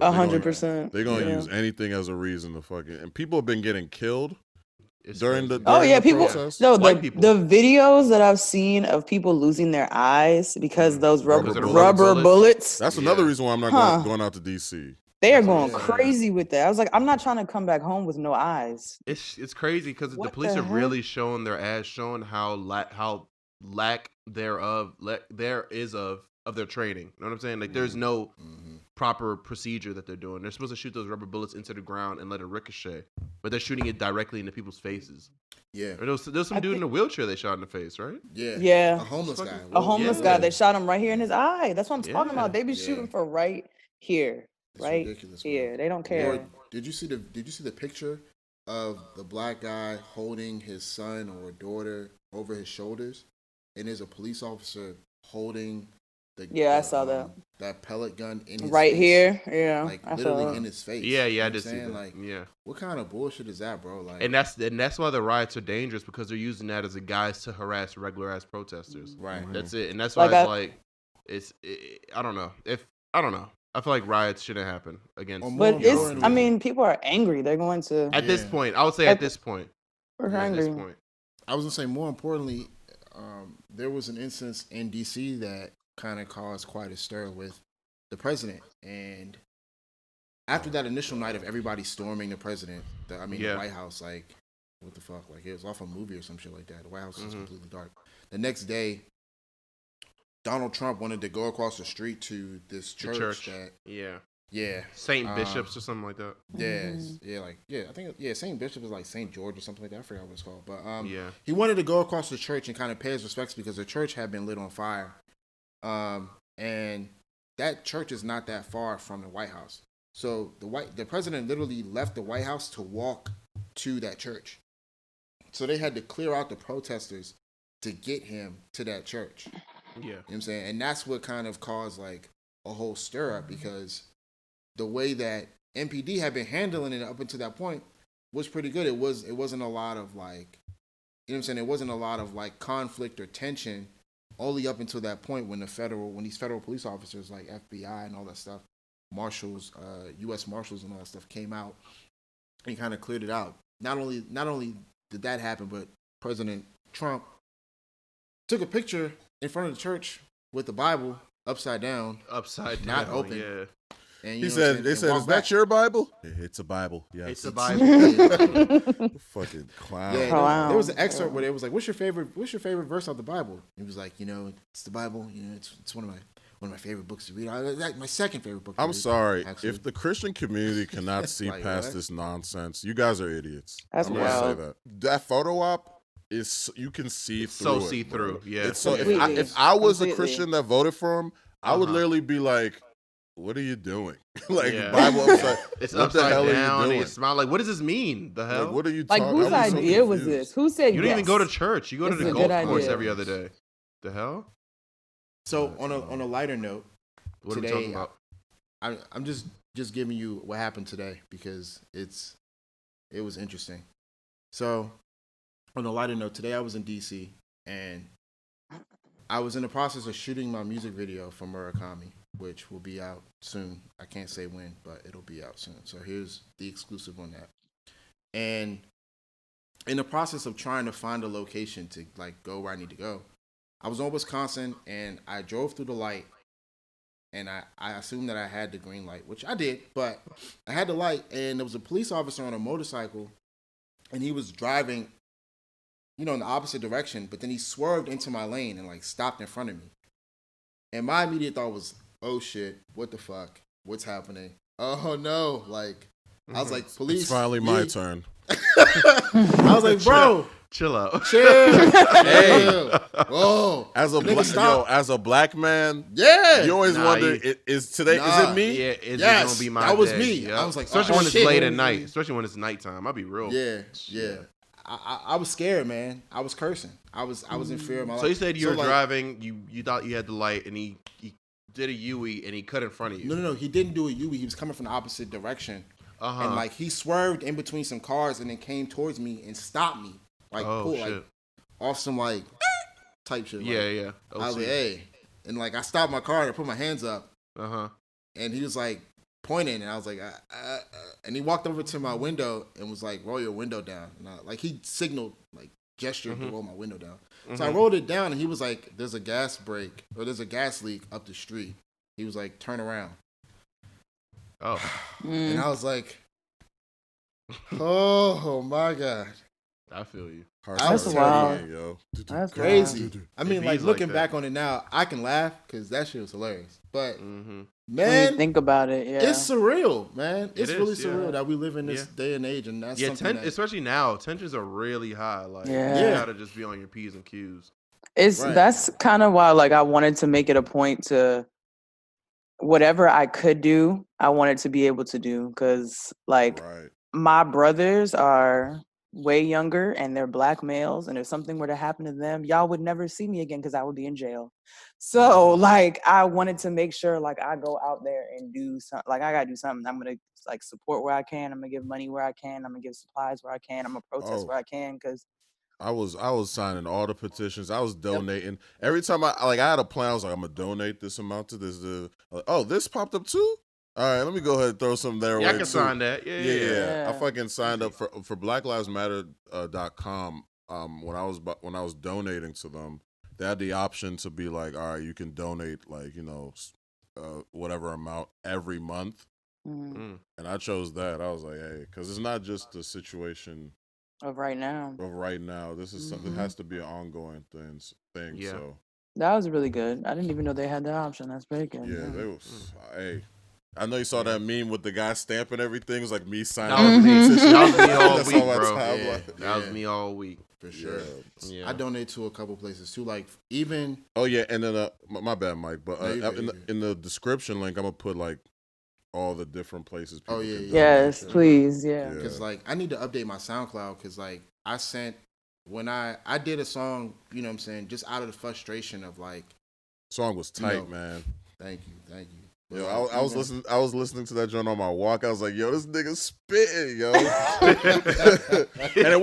100%. They're gonna use anything as a reason to fucking. And people have been getting killed. During the people. protest? No, the videos that I've seen of people losing their eyes because those rubber bullets. That's another reason why I'm not going out to DC. They are going crazy with that. I was like, I'm not trying to come back home with no eyes. It's crazy because the police are really showing their ass, showing how lack there is of their training. You know what I'm saying? Like, there's no proper procedure that they're doing. They're supposed to shoot those rubber bullets into the ground and let it ricochet, but they're shooting it directly into people's faces. Yeah. Or there was some dude in a wheelchair they shot in the face, right? Yeah. Yeah. A homeless guy. A homeless guy. They shot him right here in his eye. That's what I'm talking about. They be shooting for right here. It's right ridiculous, here. Man. They don't care. Or, did you see the picture of the black guy holding his son or daughter over his shoulders, and there's a police officer holding I saw that pellet gun in his face. Here, yeah, like literally in his face. Yeah, I did see that. Like, what kind of bullshit is that, bro? Like, and that's why the riots are dangerous, because they're using that as a guise to harass regular ass protesters. Right. That's it, and that's why I don't know. I feel like riots shouldn't happen against. But people are angry. They're going to at this point. I would say at this point. We're angry. I was gonna say more importantly, there was an instance in DC that kind of caused quite a stir with the president, and after that initial night of everybody storming the president, the White House, like, what the fuck, like it was off a movie or some shit like that. The White House was completely dark. The next day, Donald Trump wanted to go across the street to this church. St. Bishop's or something like that. St. Bishop is like St. George or something like that. I forgot what it's called, but he wanted to go across the church and kind of pay his respects because the church had been lit on fire. And that church is not that far from the White House. So the president literally left the White House to walk to that church. So they had to clear out the protesters to get him to that church. Yeah. You know what I'm saying? And that's what kind of caused like a whole stir up, because the way that MPD had been handling it up until that point was pretty good. It wasn't a lot of like, you know what I'm saying? It wasn't a lot of like conflict or tension only up until that point when these federal police officers like FBI and all that stuff marshals, U.S. marshals and all that stuff came out and kind of cleared it out. Not only did that happen, but President Trump took a picture in front of the church with the Bible upside down, not open. Yeah. And He said, "They said, is that your Bible? It's a Bible. Yes, It's a Bible." Fucking clown. Yeah, there was an excerpt where it was like, "What's your favorite verse of the Bible?" He was like, "It's the Bible. It's one of my favorite books to read. My second favorite book." I'm sorry. actually. If the Christian community cannot see Like, past what? this nonsense, you guys are idiots. That's I'm gonna say wild. that. That photo op is, you can see through So it, see through. bro. Yeah. It's so Completely. if I was a Completely. Christian that voted for him, I would Uh-huh. literally be like, "What are you doing? Like Yeah. Bible upside? It's what the upside hell down. are you doing? It's smile like, what does this mean? The hell? Like, what are you Like, talking? whose I was so idea was confused. this? Who said You don't even yes? go to church. You go to This the is a golf good course idea. every other day. The hell? So on a lighter note, What today, are we talking about? I'm just giving you what happened today because it was interesting. So on a lighter note, today I was in DC and I was in the process of shooting my music video for Murakami, which will be out soon. I can't say when, but it'll be out soon. So here's the exclusive on that. And in the process of trying to find a location to like go where I need to go, I was on Wisconsin and I drove through the light and I assumed that I had the green light, which I did, but I had the light and there was a police officer on a motorcycle and he was driving, in the opposite direction, but then he swerved into my lane and like stopped in front of me. And my immediate thought was, oh shit, what the fuck? What's happening? Oh no. Like, I was like, police. It's finally my leave. turn. I was like, bro, Chill out. chill. Hey. Whoa. As a Nigga, stop. as a black man, Yeah. you always Nah, wonder, you- is today? Is Nah. it me? Yeah, it's Yes, gonna be my that was day. me. Yep. I was like, especially oh, when it's shit. late at night, especially when it's nighttime. I'd be real. Yeah. I was scared, man. I was cursing. I was in fear of my life. So you said you were like, driving. You thought you had the light, and he did a U-E, and he cut in front of you. No. He didn't do a U. He was coming from the opposite direction. Uh-huh. And like he swerved in between some cars and then came towards me and stopped me. Like Oh, pulled shit. like off some like type shit. Yeah, like, yeah. I was like, hey. And like I stopped my car and I put my hands up Uh-huh. and he was like pointing and I was like, and he walked over to my window and was like, roll your window down. And like he signaled, like gestured to roll my window down. So I rolled it down and he was like, there's a gas break or there's a gas leak up the street. He was like, turn around. Oh. And I was like, oh my God. I feel you. That's Heart wild. attack, yo. That's Crazy. wild. I mean, If like he's looking like that. back on it now, I can laugh because that shit was hilarious. But Mm-hmm. When man, you think about it, yeah. it's surreal, man. It's It really is, surreal yeah. that we live in this Yeah. day and age, and that's Yeah, something that, especially now, tensions are really high. Like, Yeah. you Yeah. gotta just be on your P's and Q's. Right. That's kind of why like I wanted to make it a point to whatever I could do, I wanted to be able to do because like Right. my brothers are way younger and they're black males, and if something were to happen to them, y'all would never see me again because I would be in jail. So like I wanted to make sure like I go out there and do something. Like I gotta do something. I'm gonna like support where I can. I'm gonna give money where I can. I'm gonna give supplies where I can. I'm gonna protest Oh. where I can because I was signing all the petitions. I was donating. Every time I had a plan, I was like, I'm gonna donate this amount to this. Oh, this popped up too? All right, let me go ahead and throw some their Yeah, I way can too. sign that. Yeah. Yeah. I Yeah. fucking signed up for blacklivesmatter.com when I was donating to them. They had the option to be like, all right, you can donate like, whatever amount every month. Mm. And I chose that. I was like, hey, because it's not just the situation of right now. of right now. This is something that has to be an ongoing thing. Yeah. So That was really good. I didn't even know they had that option. That's very good. yeah, they was hey. I know you saw that meme with the guy stamping everything. It was like me signing. That was me. petition. That was me all That's week, on my bro. timeline. That was me all week. for sure. Yeah. I donate to a couple places too. Like even Oh yeah, and then my bad, Mike. But No, you're good, in you're the good. in the description link, I'm gonna put like all the different places. People Oh, yeah, can yeah. donate. Yes, Sure. please. Yeah. Yeah. because like I need to update my SoundCloud because like I sent when I did a song, you know what I'm saying, just out of the frustration of like, Song was tight, No. man. thank you. Yo, I was listening to that joint on my walk. I was like, yo, this nigga spitting, yo. And it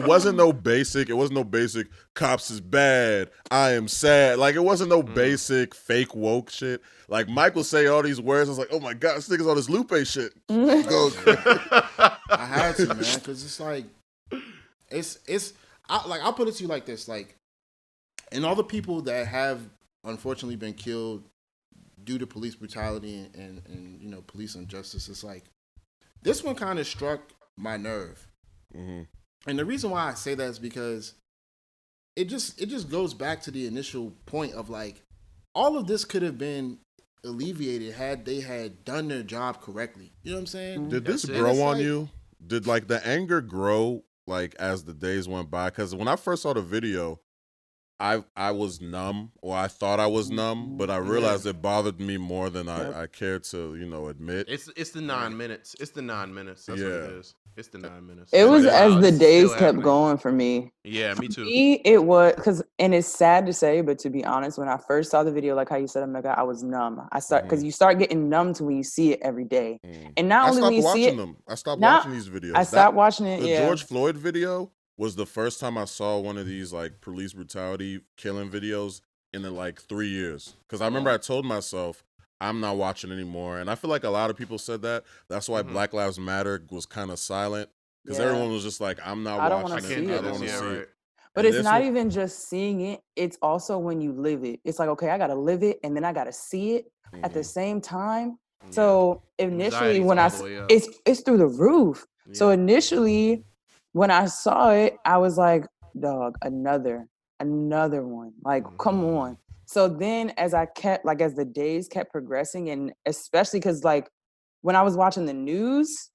wasn't no basic cops is bad, I am sad. Like, it wasn't no basic fake woke shit. Like, Mike will say all these words. I was like, oh my God, this nigga's on this Lupe shit. I had to, man, because it's like, I'll put it to you like this, like, and all the people that have unfortunately been killed due to police brutality and police injustice, it's like, this one kind of struck my nerve. Mm-hmm. And the reason why I say that is because it just goes back to the initial point of, like, all of this could have been alleviated had they had done their job correctly. You know what I'm saying? Did this grow on you? Did, like, the anger grow, like, as the days went by? Because when I first saw the video, I was numb, or I thought I was numb, but I realized it bothered me more than I cared to, admit. It's the 9 minutes. It's the 9 minutes. That's what it is. It's the 9 minutes. It was as the days kept happening. going for me. Yeah, me too. It was and it's sad to say, but to be honest, when I first saw the video, like how you said, Omega, I was numb. Because you start getting numb to when you see it every day, and not only when you see it, I stopped watching these videos. I stopped watching it. The George Floyd video was the first time I saw one of these, like, police brutality killing videos in like 3 years. Because I remember I told myself, I'm not watching anymore. And I feel like a lot of people said that. That's why Black Lives Matter was kind of silent. Because everyone was just like, I'm not watching it. I don't want to see it. But it's not even just seeing it. It's also when you live it. It's like, okay, I got to live it, and then I got to see it at the same time. So initially when it's through the roof. Yeah. So initially when I saw it, I was like, dog, another one. Like, come on. So then as the days kept progressing, and especially because, like, when I was watching the news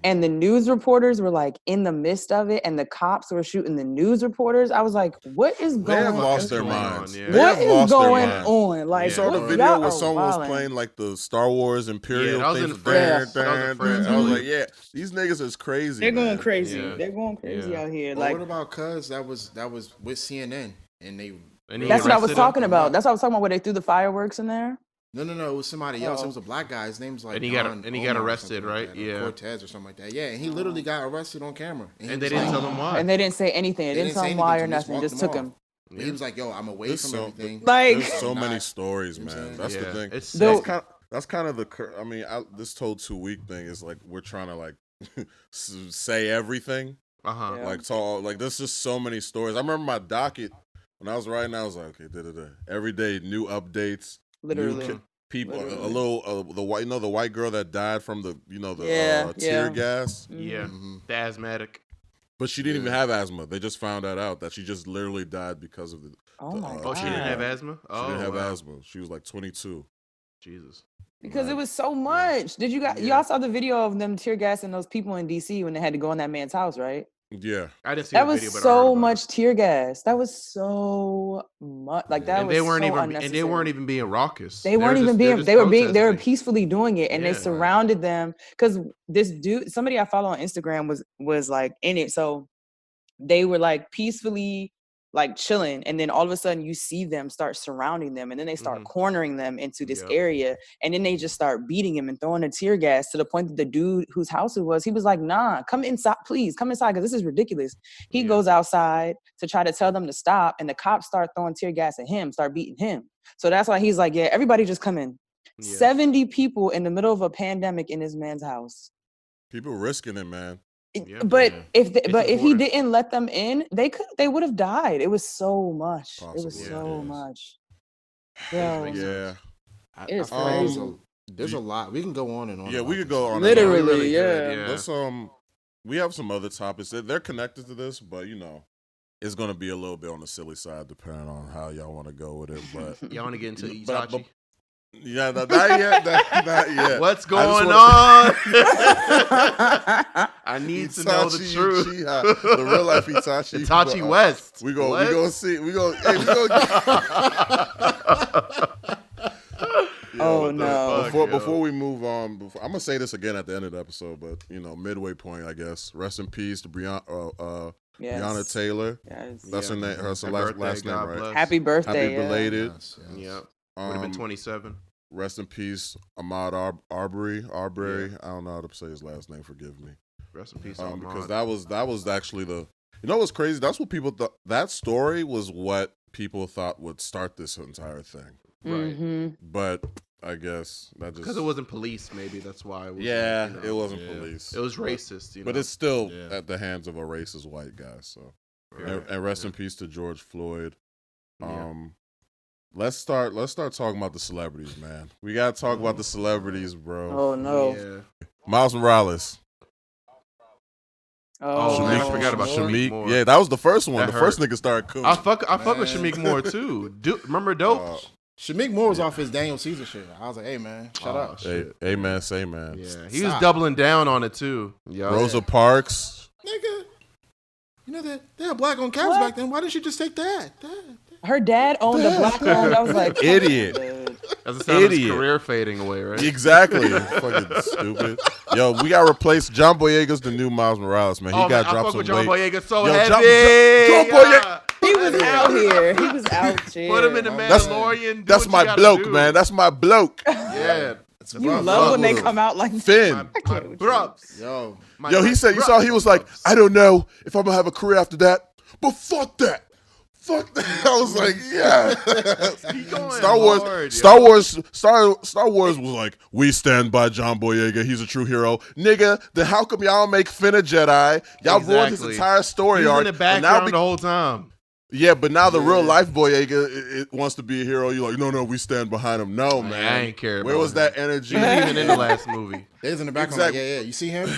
and the news reporters were, like, in the midst of it and the cops were shooting the news reporters, I was like, what is going on? They have lost their minds. What is going on? Like, you saw the video where someone was playing, like, the Star Wars Imperial thing. I was like, yeah, these niggas is crazy. They're going crazy. Yeah. They're going crazy out here. Well, like, what about Cuz? That was with CNN, and that's what I was talking about. That's what I was talking about, where they threw the fireworks in there. No, it was somebody else. It was a black guy. His name's like, and he got arrested, right? Like that, Cortez or something like that. Yeah, and he literally got arrested on camera. And they didn't tell him why. And they didn't say anything. They didn't tell him why or nothing. Just took him. But he was like, "Yo, I'm away from everything." Like, there's so many stories, man. That's the thing. That's kind of the. I mean, this whole 2 week thing is like we're trying to, like, say everything. Like, like, there's just so many stories. I remember my docket when I was writing. I was like, okay, every day new updates. Literally. People, the white girl that died from the tear gas. Yeah, the asthmatic. But she didn't even have asthma. They just found that she just literally died because of the. She didn't have asthma. She didn't have asthma. She was like 22. Jesus. Because it was so much. Did you guys? Y'all saw the video of them tear gassing those people in DC when they had to go in that man's house, right? Yeah, I didn't see that. The video, was but so much tear gas. That was so much. Like, that was so unnecessary. And they weren't even being raucous. They weren't even being. They were peacefully doing it, and they surrounded them. Because this dude, somebody I follow on Instagram, was like in it. So they were, like, peacefully, like, chilling, and then all of a sudden you see them start surrounding them, and then they start cornering them into this area, and then they just start beating him and throwing the tear gas to the point that the dude whose house it was, he was like, nah, come inside, please come inside, because this is ridiculous. He goes outside to try to tell them to stop, and the cops start throwing tear gas at him, start beating him. So that's why he's like, yeah, everybody just come in. 70 people in the middle of a pandemic in this man's house. People risking it, man. But if he didn't let them in, they would have died. It was so much. Possibly. It was so much. Yeah. It's crazy. There's a lot. We can go on and on. Yeah, we could go on. Literally, yeah. Let's we have some other topics. They're connected to this, but it's gonna be a little bit on the silly side depending on how y'all want to go with it. But y'all want to get into Itachi? Yeah, not yet. Not yet. What's going on? I need to know the truth. The real life Itachi. Itachi West. We gonna see. Oh no! Before we move on, I'm gonna say this again at the end of the episode, but midway point, I guess. Rest in peace to Breonna Taylor. Yes. That's her name. Her last name, right? Happy birthday! Happy belated. Would have been 27. rest in peace, Ahmaud Arbery. I don't know how to say his last name. Forgive me. Rest in peace, because that was actually the. You know what's crazy? That's what people thought. That story was what people thought would start this entire thing. Right. Mm-hmm. But I guess that just because it wasn't police. Maybe that's why. It was it wasn't police. It was racist. But it's still at the hands of a racist white guy. So, and rest in peace to George Floyd. Let's start talking about the celebrities, man. We gotta talk about the celebrities, bro. Oh no. Yeah. Miles Morales. Oh, man, I forgot about Shameik Moore. Yeah, that was the first one. That the first nigga started cooling. I fuck with Shameik Moore too. Remember Dope? Shameik Moore was off his Daniel Caesar shit. I was like, hey man, shut up. Hey man, say man. Yeah, he was doubling down on it too. Rosa Parks. Nigga, you know that they had black on cabs back then. Why didn't she just take that? Her dad owned a black owned. I was like, idiot. As a sign of his career fading away, right? Exactly. Fucking stupid. Yo, we gotta replace John Boyega's the new Miles Morales, man. He got to drop some weight. John Boyega so Yo, heavy. John Boyega. He was out here. He was out here. Put him in the Mandalorian. That's my bloke, man. That's my bloke. Yeah. You love when they come out like Finn. My props. Yo, he said, you saw he was like, I don't know if I'm gonna have a career after that, but fuck that. Fuck that. I was like, yeah. Star Wars was like, we stand by John Boyega. He's a true hero. Nigga, then how come y'all don't make Finn a Jedi? Y'all ruined his entire story arc. He's in the background the whole time. Yeah, but now the real life Boyega it wants to be a hero. You're like, no, we stand behind him. No, man. I ain't care. Where was that energy? He wasn't even in the last movie. They was in the background. Exactly. Like, yeah. You see him?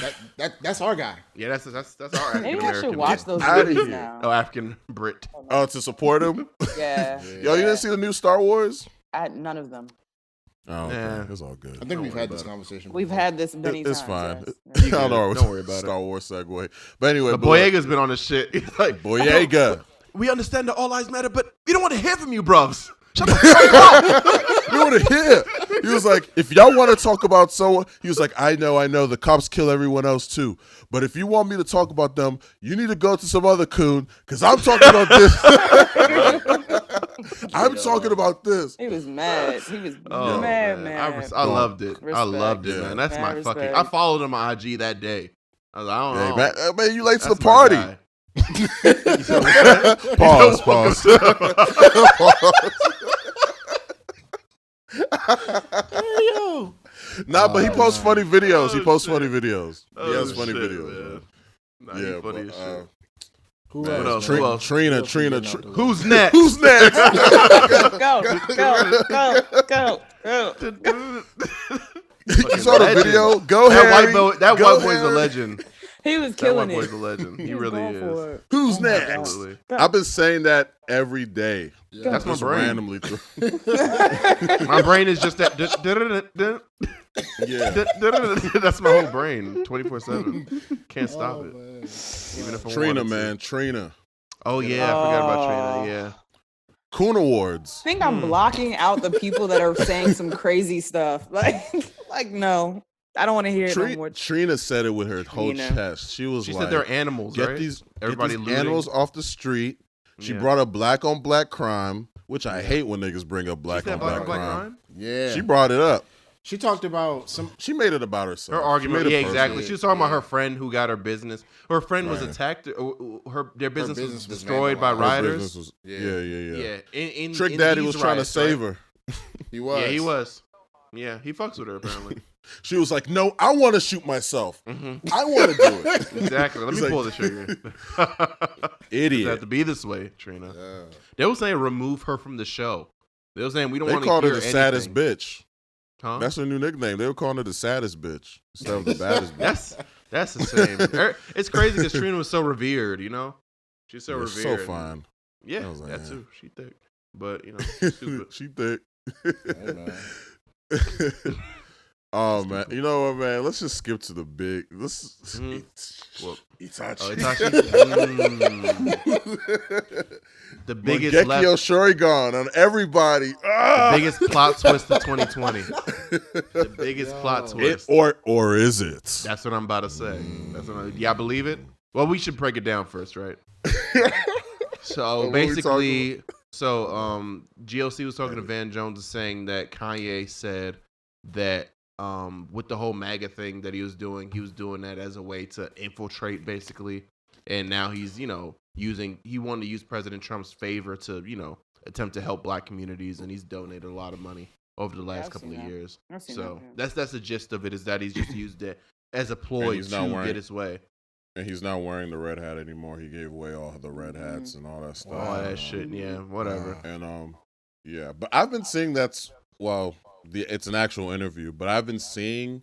That's our guy. Yeah, that's our African Maybe I should American. watch those movies now. Oh, African Brit. Oh, to support him? Yeah. Yo, you didn't see the new Star Wars? None of them. Oh, okay. Yeah. It's all good. I think we've had this conversation before. We've had this many times. It's fine. Yes. I don't know. Don't worry about Star Wars segue. But anyway. But Boyega's been on this shit. He's like, Boyega. We understand that all lives matter, but we don't want to hear from you, bruvs. Shut the fuck up. We want to hear. He was like, if y'all want to talk about someone, he was like, I know, the cops kill everyone else too. But if you want me to talk about them, you need to go to some other coon, because I'm talking about this. I'm talking about this. He was mad. He was mad. I loved it. Respect. I loved it, man. That's my fucking. I followed him on IG that day. I was like, I don't know. Man, you late to the party. Pause. Nah, but he posts funny videos. He has funny videos. Yeah, funny as shit. Who Man, else? Trina. Who's next? Who's next? Go. You saw the video? Go ahead. That white boy's a legend. He was killing that it. white boy's a legend. He really is. Who's next? Absolutely. I've been saying that every day. Yeah. That's my brain. Randomly through. My brain is just that. Yeah. That's my whole brain. 24/7. Can't stop it. Man. Even if I Trina, man. Trina. Oh yeah, I forgot about Trina. Yeah. Coon Awards. I think I'm blocking out the people that are saying some crazy stuff. Like no. I don't want to hear it no more. Trina said it with her whole chest. She like, said they're animals, get right? These Everybody animals off the street. She brought up black on black crime, which I hate when niggas bring up black on black crime. Yeah. She brought it up. She talked about She made it about herself. Her argument, exactly. She was talking about her friend who got her business. Her friend was attacked. Their business was destroyed by rioters. Yeah. In Trick Daddy was trying to save her. He was. Yeah, he was. Yeah, he fucks with her apparently. She was like, "No, I want to shoot myself. Mm-hmm. I want to do it." Exactly. Let me pull the trigger. Idiot. It had to be this way, Trina. Yeah. They were saying remove her from the show. They were saying we don't want to hear anything. They called her the saddest bitch. Huh? That's her new nickname. They were calling her the saddest bitch instead of the baddest bitch. That's the same. It's crazy because Trina was so revered, you know? She's so revered. So fine. Yeah, that too. She thick. But, you know, she thick. Hey, man. Oh man, you know what, man? Let's just skip to the big. Itachi. The biggest Mangekyo Sharingan on everybody. The biggest plot twist of 2020. The biggest plot twist. Or is it? That's what I'm about to say. Y'all believe it? Well, we should break it down first, right? So basically, So GOC was talking to Van Jones and saying that Kanye said that with the whole MAGA thing that he was doing that as a way to infiltrate, basically. And now he's, he wanted to use President Trump's favor to, attempt to help black communities, and he's donated a lot of money over the last couple of years. So that's the gist of it, is that he's just used it as a ploy to get his way. And he's not wearing the red hat anymore. He gave away all the red hats and all that stuff. All that shit, yeah, whatever. And yeah, but I've been seeing it's an actual interview, but I've been seeing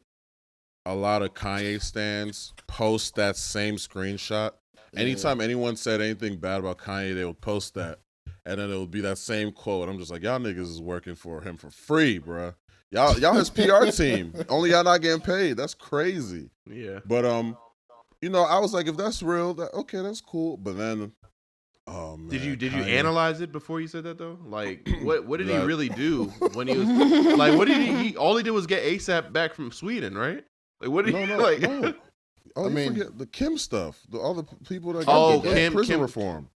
a lot of Kanye stans post that same screenshot. Anytime anyone said anything bad about Kanye, they would post that. And then it would be that same quote. And I'm just like, y'all niggas is working for him for free, bruh. Y'all his PR team. Only y'all not getting paid. That's crazy. Yeah. But I was like, if that's real, okay, that's cool. But then, oh man, did you analyze it before you said that though? Like, what did he really do when he was like? What did he? All he did was get ASAP back from Sweden, right? Like, what did he like? No. Oh, I mean, forget the Kim stuff. All the people that got prison reform.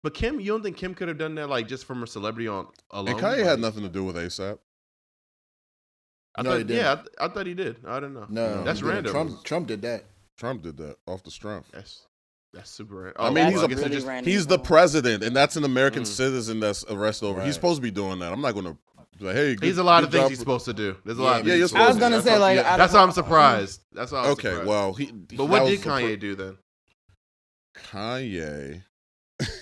But Kim, you don't think Kim could have done that, like, just from her celebrity alone? And Kanye had nothing to do with ASAP. I thought he did. I don't know. No, that's random. Trump did that. Trump did that off the strength. That's super random. I mean, he's the president, and that's an American citizen that's arrested over. Right. He's supposed to be doing that. I'm not going to like, hey. He's a lot of things he's supposed to do. There's a lot. Yeah, of things I was going to say, like, that's why I'm surprised. That's why. Okay, well, but what did Kanye do then? Kanye,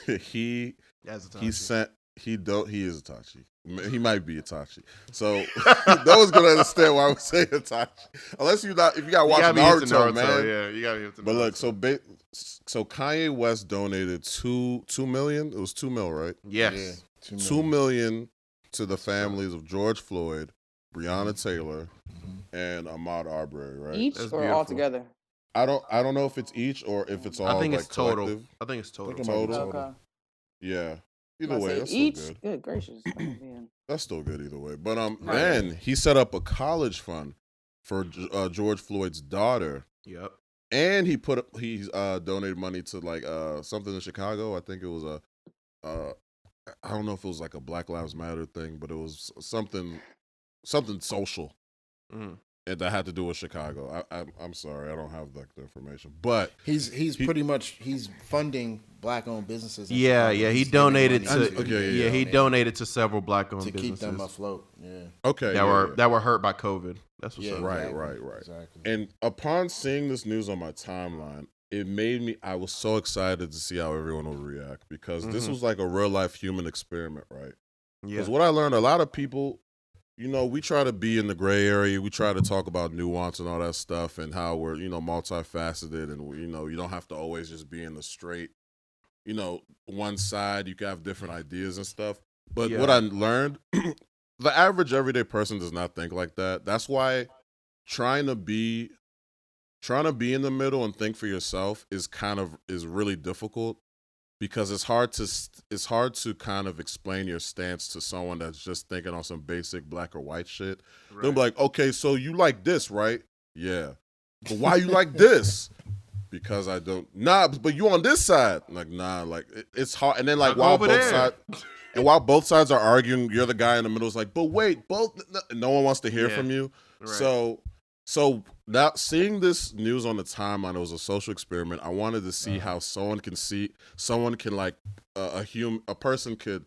he is Itachi. He might be Itachi. So no one's gonna understand why I would say Itachi, unless if you gotta watch Naruto, man. Yeah, you gotta be up to Naruto. But look, so Kanye West donated $2 million. It was $2 million, right? Yes, yeah, $2 million to the families of George Floyd, Breonna Taylor, and Ahmaud Arbery, right? Each or all together? I don't know if it's each or if it's all. I think like it's total. Collective. I think it's total. Okay. Yeah. Either way, that's each, still good. Good gracious. That's still good either way. But then he set up a college fund for George Floyd's daughter. Yep. And he donated money to like something in Chicago. I think it was I don't know if it was like a Black Lives Matter thing, but it was something social. Mm. And that had to do with Chicago. I'm sorry, I don't have like the information, but he's pretty much funding black-owned businesses. Yeah, he donated to he donated to several black-owned businesses to keep them afloat. Yeah. Okay. That were hurt by COVID. That's what's up. Right. Exactly. And upon seeing this news on my timeline, it made me. I was so excited to see how everyone would react because this was like a real-life human experiment, right? Yeah. Because what I learned, a lot of people. We try to be in the gray area. We try to talk about nuance and all that stuff and how we're, multifaceted and, you don't have to always just be in the straight, one side. You can have different ideas and stuff. But what I learned, the average everyday person does not think like that. That's why trying to be in the middle and think for yourself is really difficult. Because it's hard to kind of explain your stance to someone that's just thinking on some basic black or white shit. Right. They'll be like, okay, so you like this, right? Yeah. But why you like this? Because I don't. Nah, but you on this side. Like, nah, like it's hard. And then like while both sides are arguing, you're the guy in the middle is like, but wait, no one wants to hear from you. Right. So now seeing this news on the timeline, it was a social experiment. I wanted to see how someone can like a person could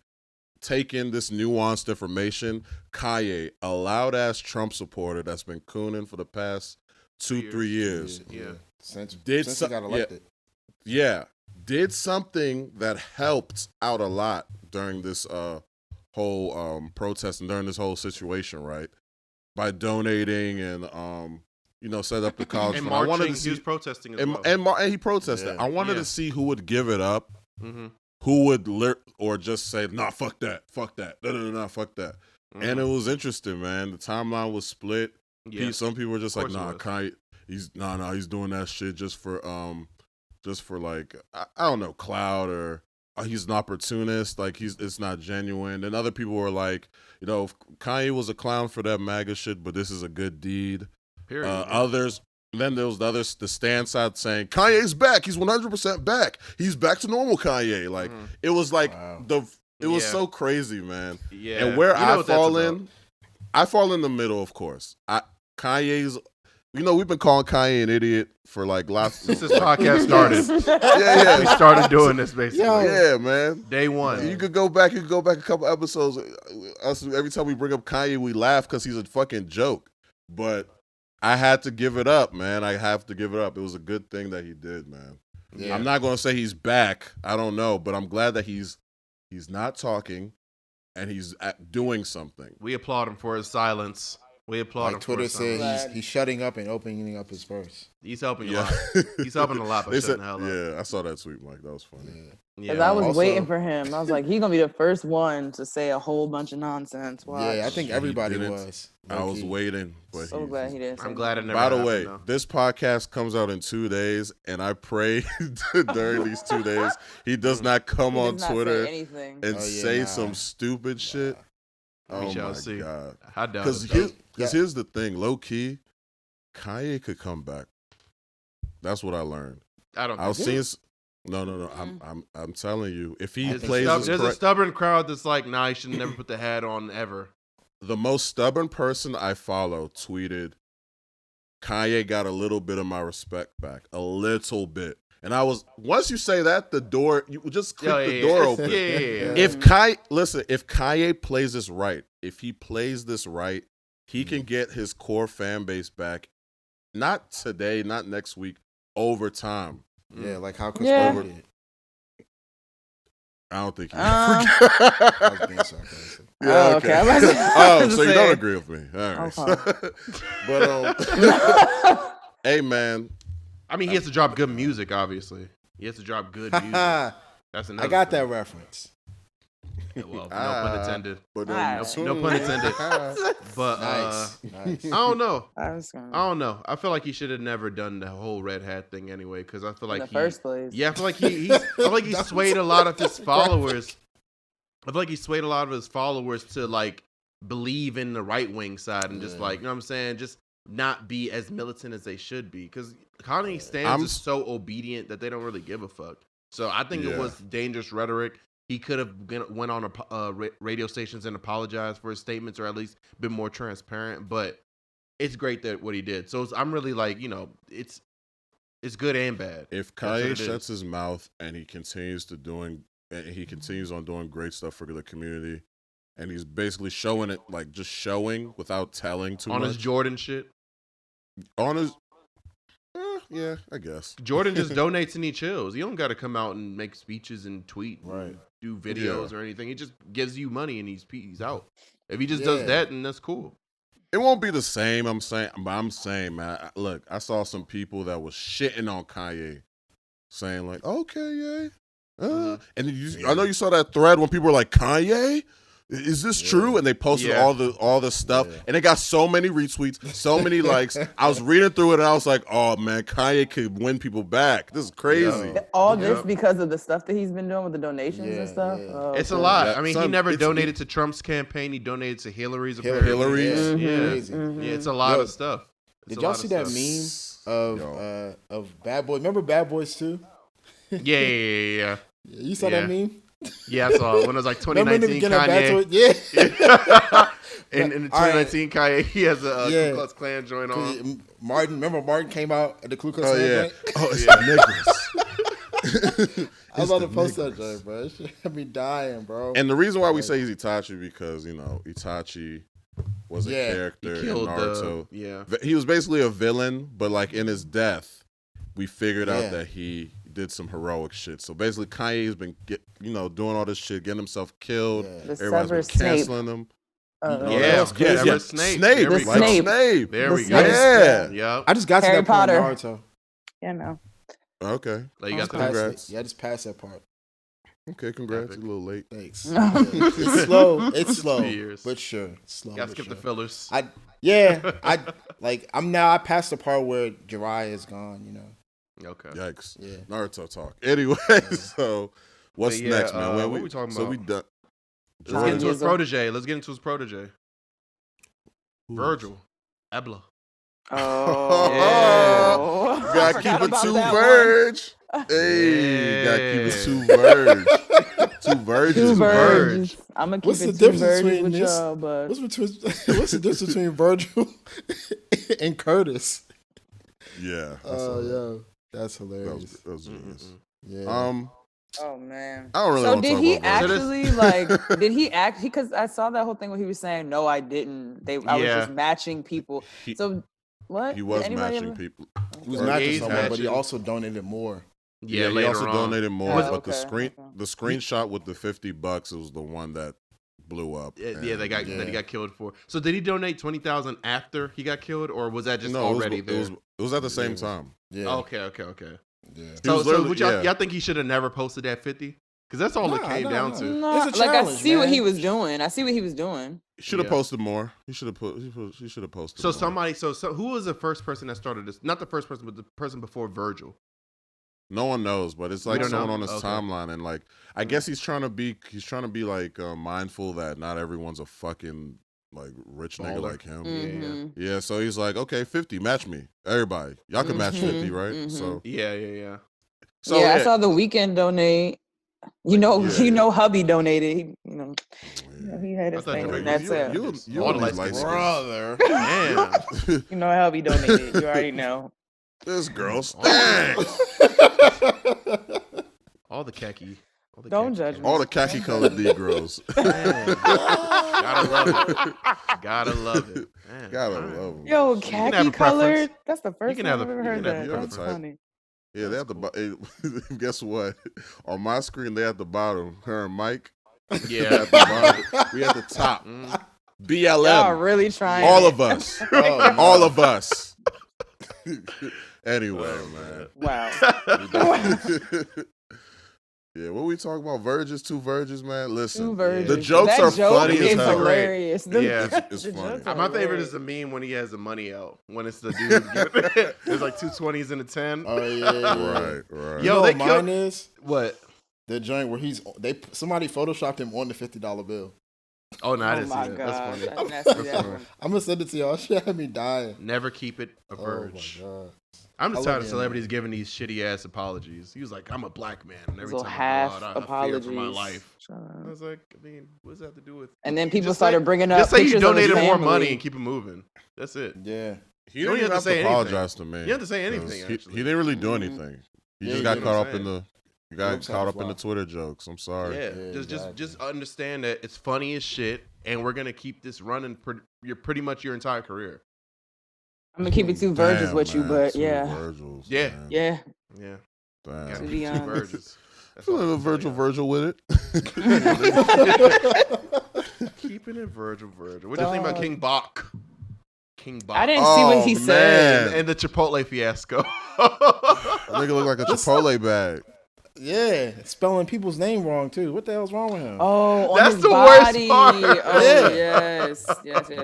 take in this nuanced information. Kanye, a loud ass Trump supporter that's been cooning for the past 2-3 years. Yeah. Since he got elected. Yeah. Did something that helped out a lot during this whole protest and during this whole situation, right? By donating and set up the college and fund. Marching, I wanted to see, he was protesting as well. And he protested. Yeah. I wanted to see who would give it up, who would or just say, nah, fuck that, nah, fuck that. And it was interesting, man. The timeline was split. Yeah. Some people were just like, nah, Kanye, he's doing that shit just for like I don't know, clout or. He's an opportunist, like it's not genuine. And other people were like, Kanye was a clown for that MAGA shit, but this is a good deed. Period. Others, then there was the stand side saying, Kanye's back. He's 100% back. He's back to normal Kanye. Like, it was like It was so crazy, man. Yeah. And where I fall in the middle, of course. Kanye's, we've been calling Kanye an idiot for like lots. Since this podcast started. Yeah. We started doing this basically. Yeah, man. Day one. You could go back a couple episodes. Every time we bring up Kanye, we laugh because he's a fucking joke. But I had to give it up, man. I have to give it up. It was a good thing that he did, man. Yeah. I'm not going to say he's back. I don't know, but I'm glad that he's not talking and he's doing something. We applaud him for his silence. We applaud him. Twitter said he's shutting up and opening up his purse. He's helping a lot. He's helping a lot by shutting the hell up. Yeah, I saw that tweet, Mike. That was funny. Because I was waiting for him. I was like, he's going to be the first one to say a whole bunch of nonsense. Watch. Yeah, I think everybody was. I was waiting. But so glad he didn't. I'm glad it never happened. By the way, though. This podcast comes out in 2 days, and I pray during these 2 days he does not come on Twitter and say some stupid shit. We shall see. God. How dumb. Because here's the thing, low key, Kanye could come back. That's what I learned. I was seeing. No. I'm telling you, if he plays, there's a stubborn crowd that's like, nah, he should never put the hat on ever. The most stubborn person I follow tweeted, Kanye got a little bit of my respect back, a little bit. And I was, once you say that, the door, you just click the door open. Yeah. If Kanye plays this right, he can get his core fan base back. Not today, not next week, over time. Yeah, like how Chris Paul did. I don't think he I was being sarcastic. Yeah, okay. So you don't agree with me. All right. Okay. But hey man. I mean, he has to drop good music, obviously. He has to drop good music. That's another I got thing. that reference. Yeah, well, no pun intended. But no pun intended. But Nice. I don't know. I don't know. I feel like he should have never done the whole red hat thing anyway, because I feel like in the first place. Yeah, I feel like he swayed a lot of his followers. I feel like he swayed a lot of his followers to like believe in the right wing side and just like, you know what I'm saying, just not be as militant as they should be. Because Kanye stands is so obedient that they don't really give a fuck. So I think it was dangerous rhetoric. He could have went on radio stations and apologized for his statements, or at least been more transparent. But it's great that what he did. So I'm really like, it's good and bad. If Kanye shuts his mouth and he continues on doing great stuff for the community, and he's basically showing it, like just showing without telling too much. On his Jordan shit? On his... yeah, I guess. Jordan just donates and he chills. You don't got to come out and make speeches and tweet and do videos or anything. He just gives you money and he's out. If he just does that, then that's cool. It won't be the same, I'm saying, man, look, I saw some people that was shitting on Kanye, saying like, okay, and I know you saw that thread when people were like, Kanye? Is this true? And they posted all the stuff, and it got so many retweets, so many likes. I was reading through it, and I was like, "Oh man, Kanye could win people back. This is crazy." All this because of the stuff that he's been doing with the donations and stuff. Yeah. Oh, it's a lot. I mean, he never donated to Trump's campaign. He donated to Hillary's. Hillary's. Yeah, it's a lot of stuff. Did y'all see that meme of Bad Boy? Remember Bad Boys 2? Yeah. You saw that meme? Yeah, I saw it when it was like 2019 Kanye. In 2019 Kanye, he has a Ku Klux Klan joint on. Remember Martin came out at the Ku Klux Klan joint? Oh, it's niggas. I was on the post that joint, bro. It should have me dying, bro. And the reason why we say he's Itachi because, Itachi was a character in Naruto. He was basically a villain, but like in his death, we figured out that he did some heroic shit. So basically, Kanye's been doing all this shit, getting himself killed. Everybody's been canceling him. Snape. Snape. There we go. Yeah. I just got Harry to that part Potter. in Naruto. Yeah, no. Okay. Like you got congrats. I just passed that part. Okay, congrats. You're a little late. Thanks. It's slow. It's slow. But sure. It's slow. Gotta skip the fillers. I passed the part where Jiraiya is gone, Okay. Yikes. Yeah. Naruto talk. Anyway, so what's next, man? What are we talking about? So we done. Let's get into his protege. Virgil Abloh. Oh. Gotta keep it 2 Verge. Hey, gotta keep it 2 Verge. Two virgins. Two Virg. virgins. I'm gonna keep What's the it two difference virgins between with this? y'all, but What's the difference between Virgil and Curtis? Yeah. Oh, yo, that's hilarious. That was genius. Yeah. oh man. I don't really So want to did talk he about Virgil. actually like? Did he act? Because I saw that whole thing where he was saying, "No, I didn't." I was Yeah. just matching people. He- So what? He Did was anybody matching ever- people. He was Yeah, matching he's someone, but he matching. also donated more. Yeah, he later also on. donated more, Oh, but the okay. screenshot with the $50 was the one that blew up. Yeah, and- that he got killed for. So did he donate 20,000 after he got killed, or was that just No, already it there? was at the same time. Yeah. Okay. Yeah. He was So literally- would y'all think he should have never posted that 50? Because that's all it Nah, came nah, down nah. to. No, It's a like I challenge, see what man. he was doing. I see what he was doing. He should have Yeah. posted more. He should have he should have posted. So more. somebody, so who was the first person that started this? Not the first person, but the person before Virgil. No one knows, but it's like don't someone know? on his Okay. timeline, and like I guess he's trying to be like mindful that not everyone's a fucking like rich nigga Baller. like him. Mhm. Yeah, so he's like, okay, 50, match me, everybody. Y'all can match 50, right? Mhm. So, Yeah. so I saw the Weekend donate. You know, hubby donated. He, he had his I thought thing. you And were- that's it. You All and the these light light skin Brother. Damn. You know, hubby donated. You already know. This girl stinks. All the khaki. All the Don't khaki judge colours. me. All the khaki colored Negroes. Man. Gotta love it. Gotta love it. Man. Gotta All right. love them. Yo, have khaki a preference. colored. That's the first can time have I've a- ever you heard can have that. a That's preference. funny. Yeah, they have the guess what? On my screen, they at the bottom. Her and Mike. Yeah. At the bottom. We at the top. Mm. Y'all BLM. really trying. All it. of us. Oh, no. All of us. Anyway, man. Wow. Yeah, what we talking about? Virgins, two virgins, man. Listen, Two virgins. the jokes That are joke funny is as hell. hilarious. Yeah. It's the funny. jokes are My favorite hilarious. is the meme when he has the money out. When it's the dude. There's like 2 20s and a 10. Oh yeah. Right. Yo, You know they what killed- mine is? What? The joint where somebody photoshopped him on the $50 bill. Oh, no, I Oh didn't my see that. god. That's funny. I didn't see that funny. one. I'm gonna send it to y'all. Shit had me dying. Never keep it a Oh verge. my god. I'm I just love tired of the celebrities giving these shitty ass apologies. He was like, "I'm a black man," and every Little time half I go out, I fear for my apologies. life. Shut I up. was like, I mean, what does that have to do with? And then people Just started say- bringing up Just say you pictures of his donated more family. money and keep it moving. That's it. Yeah. He You don't didn't even have to have say to anything. apologize to me. You have to say 'cause anything, He actually. didn't really do Mhm. anything. He Yeah, just he got did caught what up I'm in the. You got Jokes caught had up to in the fly. Twitter jokes. I'm sorry. Yeah, Yeah, just exactly. understand that it's funny as shit, and we're gonna keep this running pretty much your entire career. I'm gonna keep it two virgins Damn, with you, man, but two yeah, Virgils, Yeah. man. yeah. Yeah, Damn. gotta To keep be two honest. virgins. That's A all I little can tell Virgil y'all. with it. Keeping it Virgil. What do you think about Dog. King Bach? King Bach. I didn't see what he Oh, said. man. And the Chipotle fiasco. That nigga look like a Chipotle bag. Yeah. Spelling people's name wrong too. What the hell's wrong with him? Oh, on That's his the worst body. part. Oh, Yeah. yes.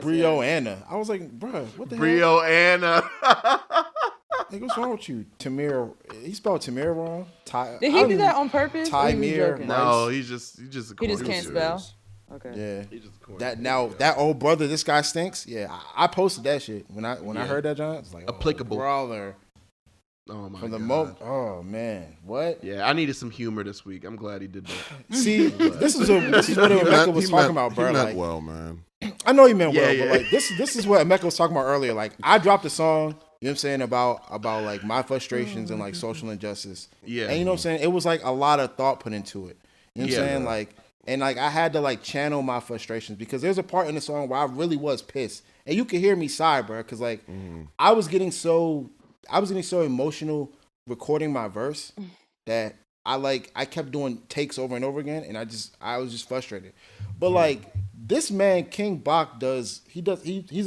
Brio yes. Anna. I was like, bruh, what the hell? Brio Anna. Like, what's wrong with you? Tamir. He spelled Tamir wrong. Did he do that on purpose? or he was Tymir, joking? No, he just a He just corny can't dude. spell. Okay. Yeah. He's just a corny That dude, now yeah. that old brother, this guy stinks. Yeah, I posted that shit when I Yeah. heard that, John. It's like Applicable. brother. Oh my From the god. moment, oh man, what? Yeah, I needed some humor this week. I'm glad he did that. See, this is what Emeka was talking about, bro. He meant Like, well, man. I know he meant well, Yeah, but like this is what Emeka was talking about earlier. Like, I dropped a song, you know what I'm saying, about like my frustrations and like social injustice. Yeah. And you know what I'm saying? It was like a lot of thought put into it. You know what I'm Yeah. saying? Like, and like I had to like channel my frustrations because there's a part in the song where I really was pissed. And you could hear me sigh, bro, because like I was getting so emotional recording my verse that I kept doing takes over and over again, and I was just frustrated. But like this man King Bach he's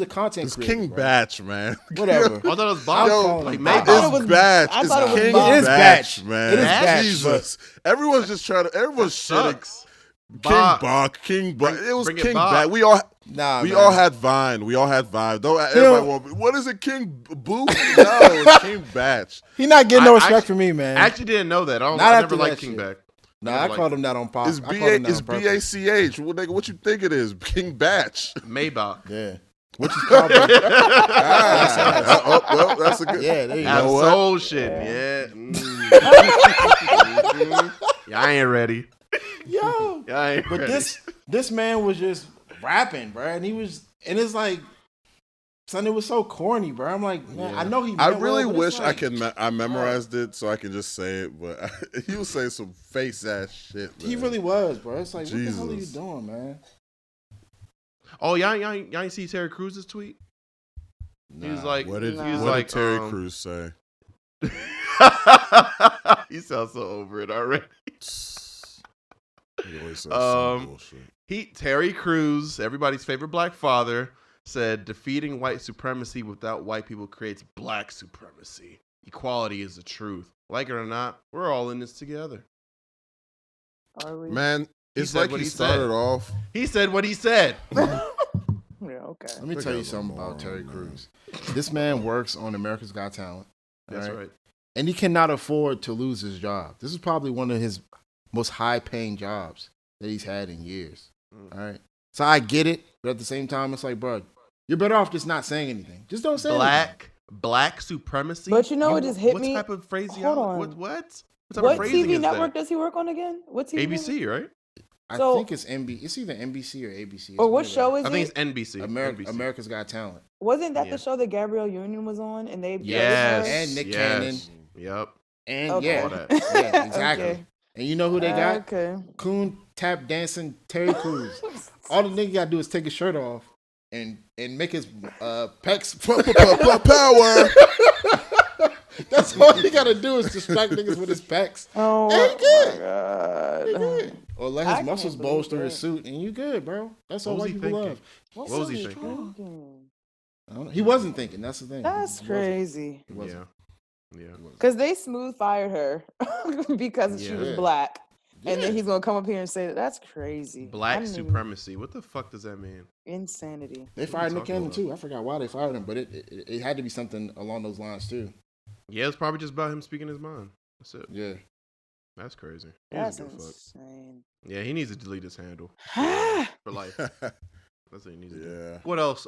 a content It's creator. King bro. Batch, man. Whatever. I thought it was I'm Bob. calling Like him Maybach. Bob. it was- Batch. I It's thought it was King Bob. It is Batch, Batch. man. It is Batch, Jesus. Everyone's just trying to. Everyone's shitting. Sucks. King Bach. Bach, King Bach. It was bring it King Bach. Bach. We all man. had Vine. Don't everybody want. What is it, King Boo? No, it's King Batch. He not getting no I respect actually- from me, man. I actually didn't know that. I Not never after liked that King shit. Bach. Nah, Never I liked called him that on pop. It's I called him that on purpose. BACH. What you think it is? King Batch. Maybach. Yeah. Which is probably Well, that's a good. yeah. There you know Out of go. what? soul shit. Yeah. Yeah, I ain't ready. Yo, Yo, I ain't but ready. this man was just rapping, bro, and it's like, son, it was so corny, bro. I'm like, man, I know he. I meant really well, but wish it's like, I memorized it so I can just say it, but he was saying some face ass shit. Man. he really was, bro. It's like, Jesus. what the hell are you doing, man? Oh, y'all ain't see Terry Cruz's tweet? He was like, What did like, Terry Crews say? You sound so over it already. He always says some bullshit. Terry Crews, everybody's favorite black father, said defeating white supremacy without white people creates black supremacy. Equality is the truth. Like it or not, we're all in this together. Are we? Man, it's like he started off. He said what he said. Yeah, okay. Let me tell you something about Terry Crews. This man works on America's Got Talent. That's right. And he cannot afford to lose his job. This is probably one of his most high-paying jobs that he's had in years. All right. So I get it, but at the same time, it's like, bro, you're better off just not saying anything. Just don't say anything. Black supremacy. But you know what just hit me? What type of phraseology? Hold on. What type What of phrasing TV is network that? does he work on again? What TV? ABC, right? I So- think it's It's either NBC or ABC. Or what show is I it? think it's NBC. NBC. America's Got Talent. Wasn't that Yeah. the show that Gabrielle Union was on? And they Yes. And Nick yes. Cannon. Yep. And Okay. All that. yeah, exactly. Okay. And you know who they got? Okay. Coon tap dancing Terry Crews. All the nigga gotta do is take his shirt off and make his pecs Power. That's all he gotta do is distract niggas with his pecs. Oh And he good. my god. He good. Or let I his can't muscles believe bolster his that. suit, and you good, bro. That's all What was white he people thinking? love. What was he thinking? I don't know. He wasn't thinking. That's the thing. That's He wasn't. crazy. He wasn't. Yeah. Because they smooth fired her because she Yeah. was black. And then Yeah. he's going to come up here and say, that's crazy. I Black didn't even- supremacy. What the fuck does that mean? Insanity. They What are fired you Nick talking Cannon about? too. I forgot why they fired him, but it had to be something along those lines too. Yeah, it's probably just about him speaking his mind. That's it. Yeah. That's crazy. He That's doesn't give a fuck. insane. Yeah, he needs to delete his handle for life. That's what he needs to do. Yeah. What else?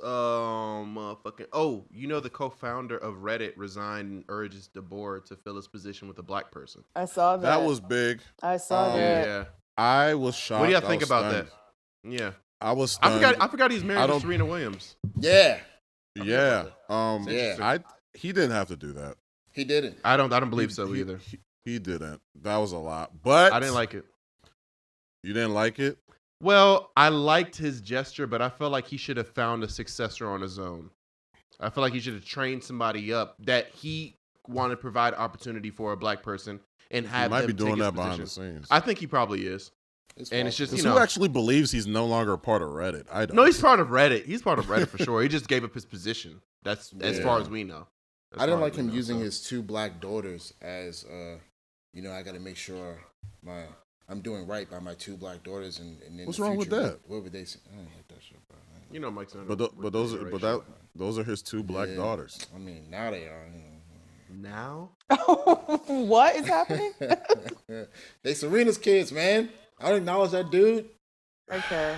Fucking. Oh, you know the co-founder of Reddit resigned and urges the board to fill his position with a black person. I saw that. That was big. I saw that. Yeah. I was shocked. What do y'all I think was about stunned. that? Yeah. I was stunned. I forgot he's I married to don't- Serena Williams. Yeah. Yeah. Yeah. He didn't have to do that. He didn't. I don't believe so He- either. He didn't. That was a lot. But I didn't like it. You didn't like it? Well, I liked his gesture, but I felt like he should have found a successor on his own. I feel like he should have trained somebody up that he wanted to provide opportunity for a black person and He have might them be doing take his that behind the position. scenes. I think he probably is. And it's just, Because you who know. actually believes he's no longer a part of Reddit? I don't. No, he's part of Reddit. He's part of Reddit for sure. He just gave up his position. That's as Yeah. far as we know. As I didn't far like as we him know, using so. his two black daughters as, I got to make sure I'm doing right by my two black daughters. And in What's the wrong with future, that? What would they say? I don't like that shit, bro. You know, Mike's not. But those are his two black Yeah. daughters. I mean, now they are. Now? What is happening? They Serena's kids, man. I don't acknowledge that dude. Okay.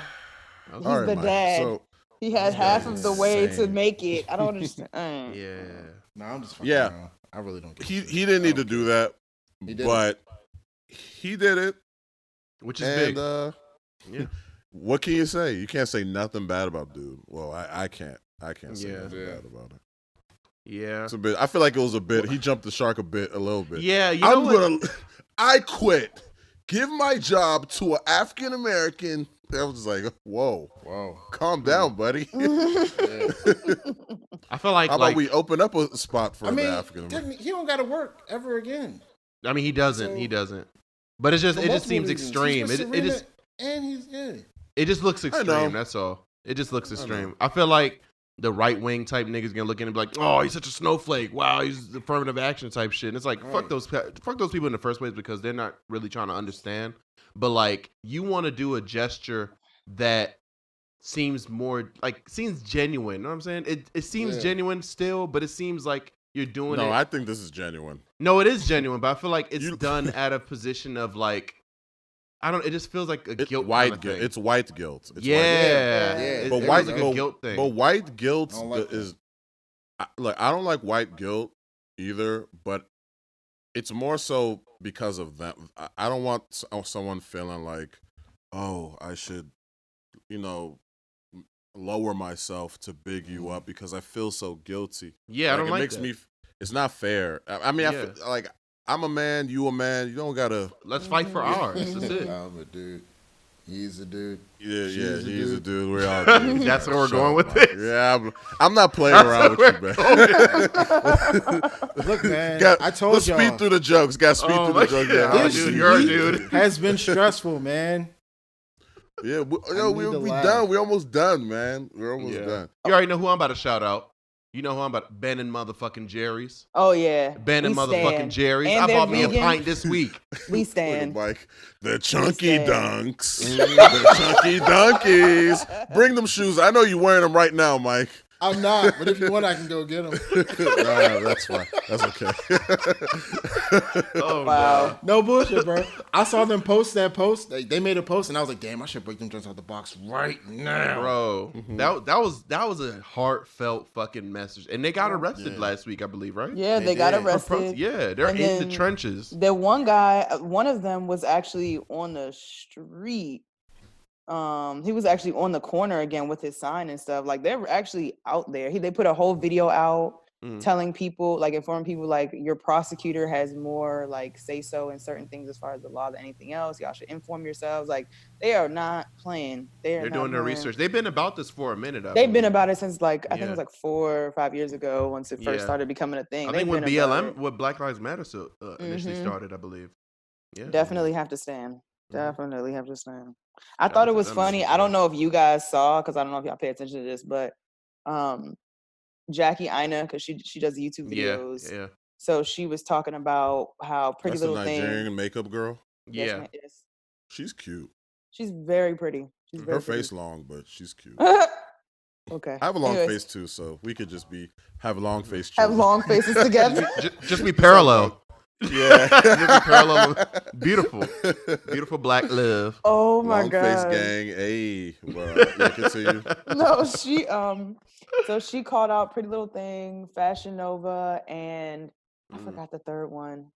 He's All right, the Mike. dad. So He had This half guy's of the way to insane. make it. I don't understand. Yeah. No, I'm just fucking Yeah. around. I really don't get he it. didn't need to do that, He didn't. but he did it. Which is And big. Yeah. what can you say? You can't say nothing bad about dude. Well, I can't. I can't say Yeah. nothing Yeah. bad about it. Yeah. It's a bit. I feel like it was a bit. He jumped the shark a little bit. Yeah. You know what? I quit. Give my job to an African American. I was just like, whoa, Whoa. calm down, buddy. I feel like, How about we open up a spot for I mean, the African American? technically, he don't got to work ever again. I mean, he doesn't. So- He doesn't. But it's just, For it just multiple seems reasons. extreme. He's It with just, Serena, and he's it just looks know. extreme. That's all. It just looks I know. extreme. I feel like the right wing type niggas gonna look at him and be like, "Oh, he's such a snowflake. Wow, he's affirmative action type shit." And it's like, fuck Right. those people in the first place because they're not really trying to understand. But like, you want to do a gesture that seems genuine. You know what I'm saying? It seems Yeah. genuine still, but it seems like you're doing No, it. I think this is genuine. No, it is genuine, but I feel like it's You- done at a position of like, I don't. It just feels like a It's guilt. white kinda guilt. thing. It's white guilt. It's white yeah, Yeah. It, But it white feels like a guilt thing. But white guilt I don't like that. is look. I don't like white guilt either, but it's more so because of that. I don't want someone feeling like oh, I should, lower myself to big you up because I feel so guilty. Yeah, I don't it like makes that. me. It's not fair. I mean, I Yeah. feel like I'm a man, you a man. You don't gotta. Let's fight for ours. That's it. I'm a dude. He's a dude. Yeah, She's he's a a dude. dude. We're all dudes. That's where we're Shut going up, with Mike. this. Yeah, I'm not playing around with you, man. Look, man, Got- I told let's y'all. speed through the jokes. Got to speed Oh, through the jokes. yeah. Yeah, Oh, dude, you're a dude. Has been stressful, man. Yeah, we need to laugh. done. We almost done, man. We're almost done. You already know who I'm about to shout out. You know who I'm about? Ben and motherfucking Jerry's. Oh yeah. Ben and We motherfucking stand. Jerry's. And I they're bought me a vegan. pint this week. We Look at stand. Mike. The chunky stand. dunks. The chunky donkeys. Bring them shoes. I know you're wearing them right now, Mike. I'm not, but if you want, I can go get him. Nah, that's fine. That's okay. Oh, Wow. No bullshit, bro. I saw them post that post. They made a post, and I was like, damn, I should break them joints out the box right now. bro. That was a heartfelt fucking message, and they got arrested last week, I believe, right? Yeah, They they got did. arrested. Yeah, they're And in the then trenches. The one guy, one of them was actually on the street. He was actually on the corner again with his sign and stuff. Like they were actually out there. They put a whole video out telling people, like informing people, like your prosecutor has more like say so in certain things as far as the law than anything else. Y'all should inform yourselves. Like they are not playing. They're doing their research. They've been about this for a minute. They've been believe. about it since like I think it Yeah. was like 4 or 5 years ago once it first Yeah. started becoming a thing. I They've think when been about it. BLM, what Black Lives Matter initially Mhm. started, I believe. Yeah, Definitely have to stand. Mhm. Definitely have to stand. I Shout thought out it to was them funny. niggas, I don't man. know if you guys saw, because I don't know if y'all pay attention to this, but Jackie Ina, because she does YouTube videos. Yeah, So she was talking about how Pretty That's the Little Nigerian Thing. makeup girl. Yes, yeah. ma'am, yes. She's cute. She's very pretty. She's very Her pretty. face long, but she's cute. Okay. I have a long Anyways, face too, so we could just have long face. have children. long faces together. Just be parallel. Yeah. Just be parallel. Beautiful black love. Oh my Long god. face gang. Hey, well, yeah, continue. No, she so she called out Pretty Little Thing, Fashion Nova, and I forgot the third one.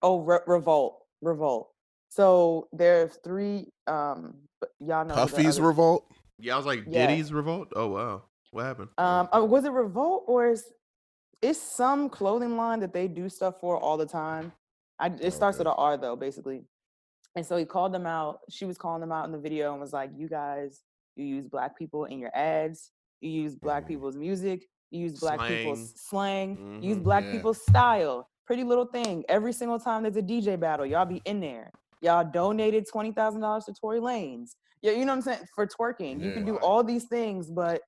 Oh, Revolt. So there's three y'all know who the Puffy's other- revolt. Yeah, I was like, Yeah. Diddy's revolt. Oh wow, what happened? was it Revolt or it's some clothing line that they do stuff for all the time. It starts with an R though, basically. And so he called them out. She was calling them out in the video and was like, you guys, you use black people in your ads. You use black people's music. You use black people's slang. You use black people's style. Pretty Little Thing. Every single time there's a DJ battle, y'all be in there. Y'all donated $20,000 to Tory Lanez. Yeah, you know what I'm saying? For twerking. You can do all these things, but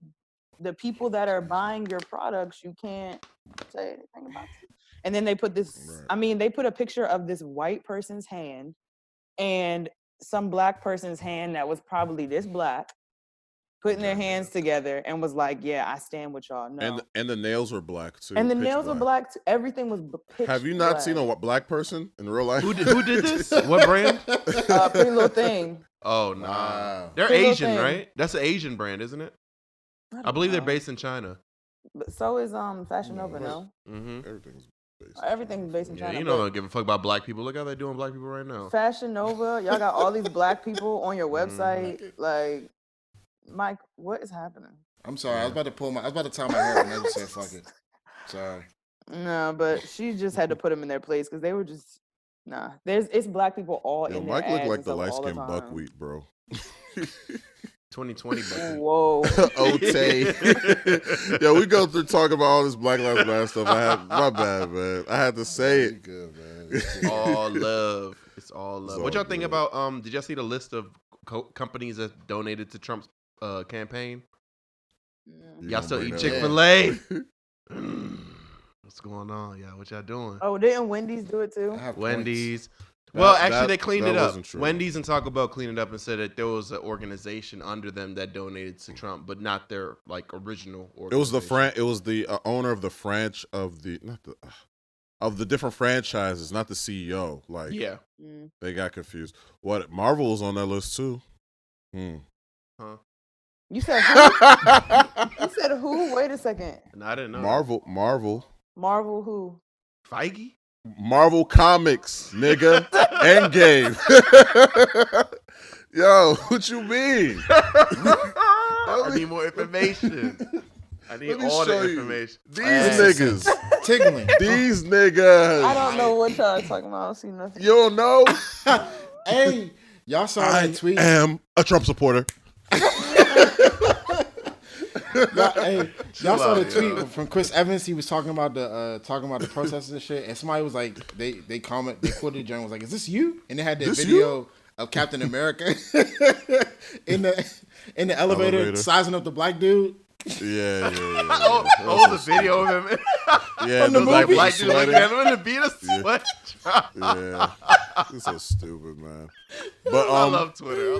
the people that are buying your products, you can't say anything about it. And then they put this, they put a picture of this white person's hand and some black person's hand that was probably this black, putting their hands together and was like, yeah, I stand with y'all. No. And the nails were black too. And the pitch nails were black too. Everything was pitch Have you not black. seen a black person in real life? Who did this? What brand? Pretty Little Thing. Oh nah, Wow. they're Pretty Little Asian, Thing. right? That's an Asian brand, isn't it? I believe they're based in China. But so is Fashion Nova, no? Mm-hmm. Everything's based. Everything's based in Yeah, China. you know, don't give a fuck about black people. Look how they're doing black people right now. Fashion Nova, y'all got all these black people on your website. Like, Mike, what is happening? I'm sorry. I was about to tie my hair up and I just said fuck it. Sorry. No, but she just had to put them in their place because they were just it's black people all Yo, in Mike their looked ads like and the stuff light all the skinned time. buckwheat, bro. 2020, but Whoa. Ote. Yo, we go through talking about all this Black Lives Matter stuff. My bad, man. I had to say You it. good, man. it's all love. It's all love. It's What y'all all think good. about? Did y'all see the list of companies that donated to Trump's campaign? Y'all still eat Chick-fil-A? What's going on, y'all? What y'all doing? Oh, didn't Wendy's do it too? I have Wendy's. points. Well, actually, they cleaned that it up. wasn't true. Wendy's and Taco Bell cleaned it up and said that there was an organization under them that donated to Trump, but not their like original It was organization. It was the owner of the of the different franchises, not the CEO. Like, Yeah. they got confused. What Marvel was on that list too? Huh? You said who? You said who? Wait a second. And I didn't know. Marvel. Marvel who? Feige? Marvel Comics, nigga. Endgame. Yo, what you mean? I need more information. I need all the information. These niggas. Tickling. These niggas. I don't know what y'all talking about. I don't see nothing. You don't know? Hey, y'all saw that tweet? I am a Trump supporter. Y'all saw the tweet from Chris Evans. He was talking about the protesters and shit. And somebody was like, they quoted the journal, was like, "Is this you?" And they had that video of Captain America in the elevator sizing up the black dude. Yeah. Oh, the video of him. Yeah, from the movie. Like black dude looking at him in the beat of sweat. Yeah, this is so stupid, man. But I love Twitter.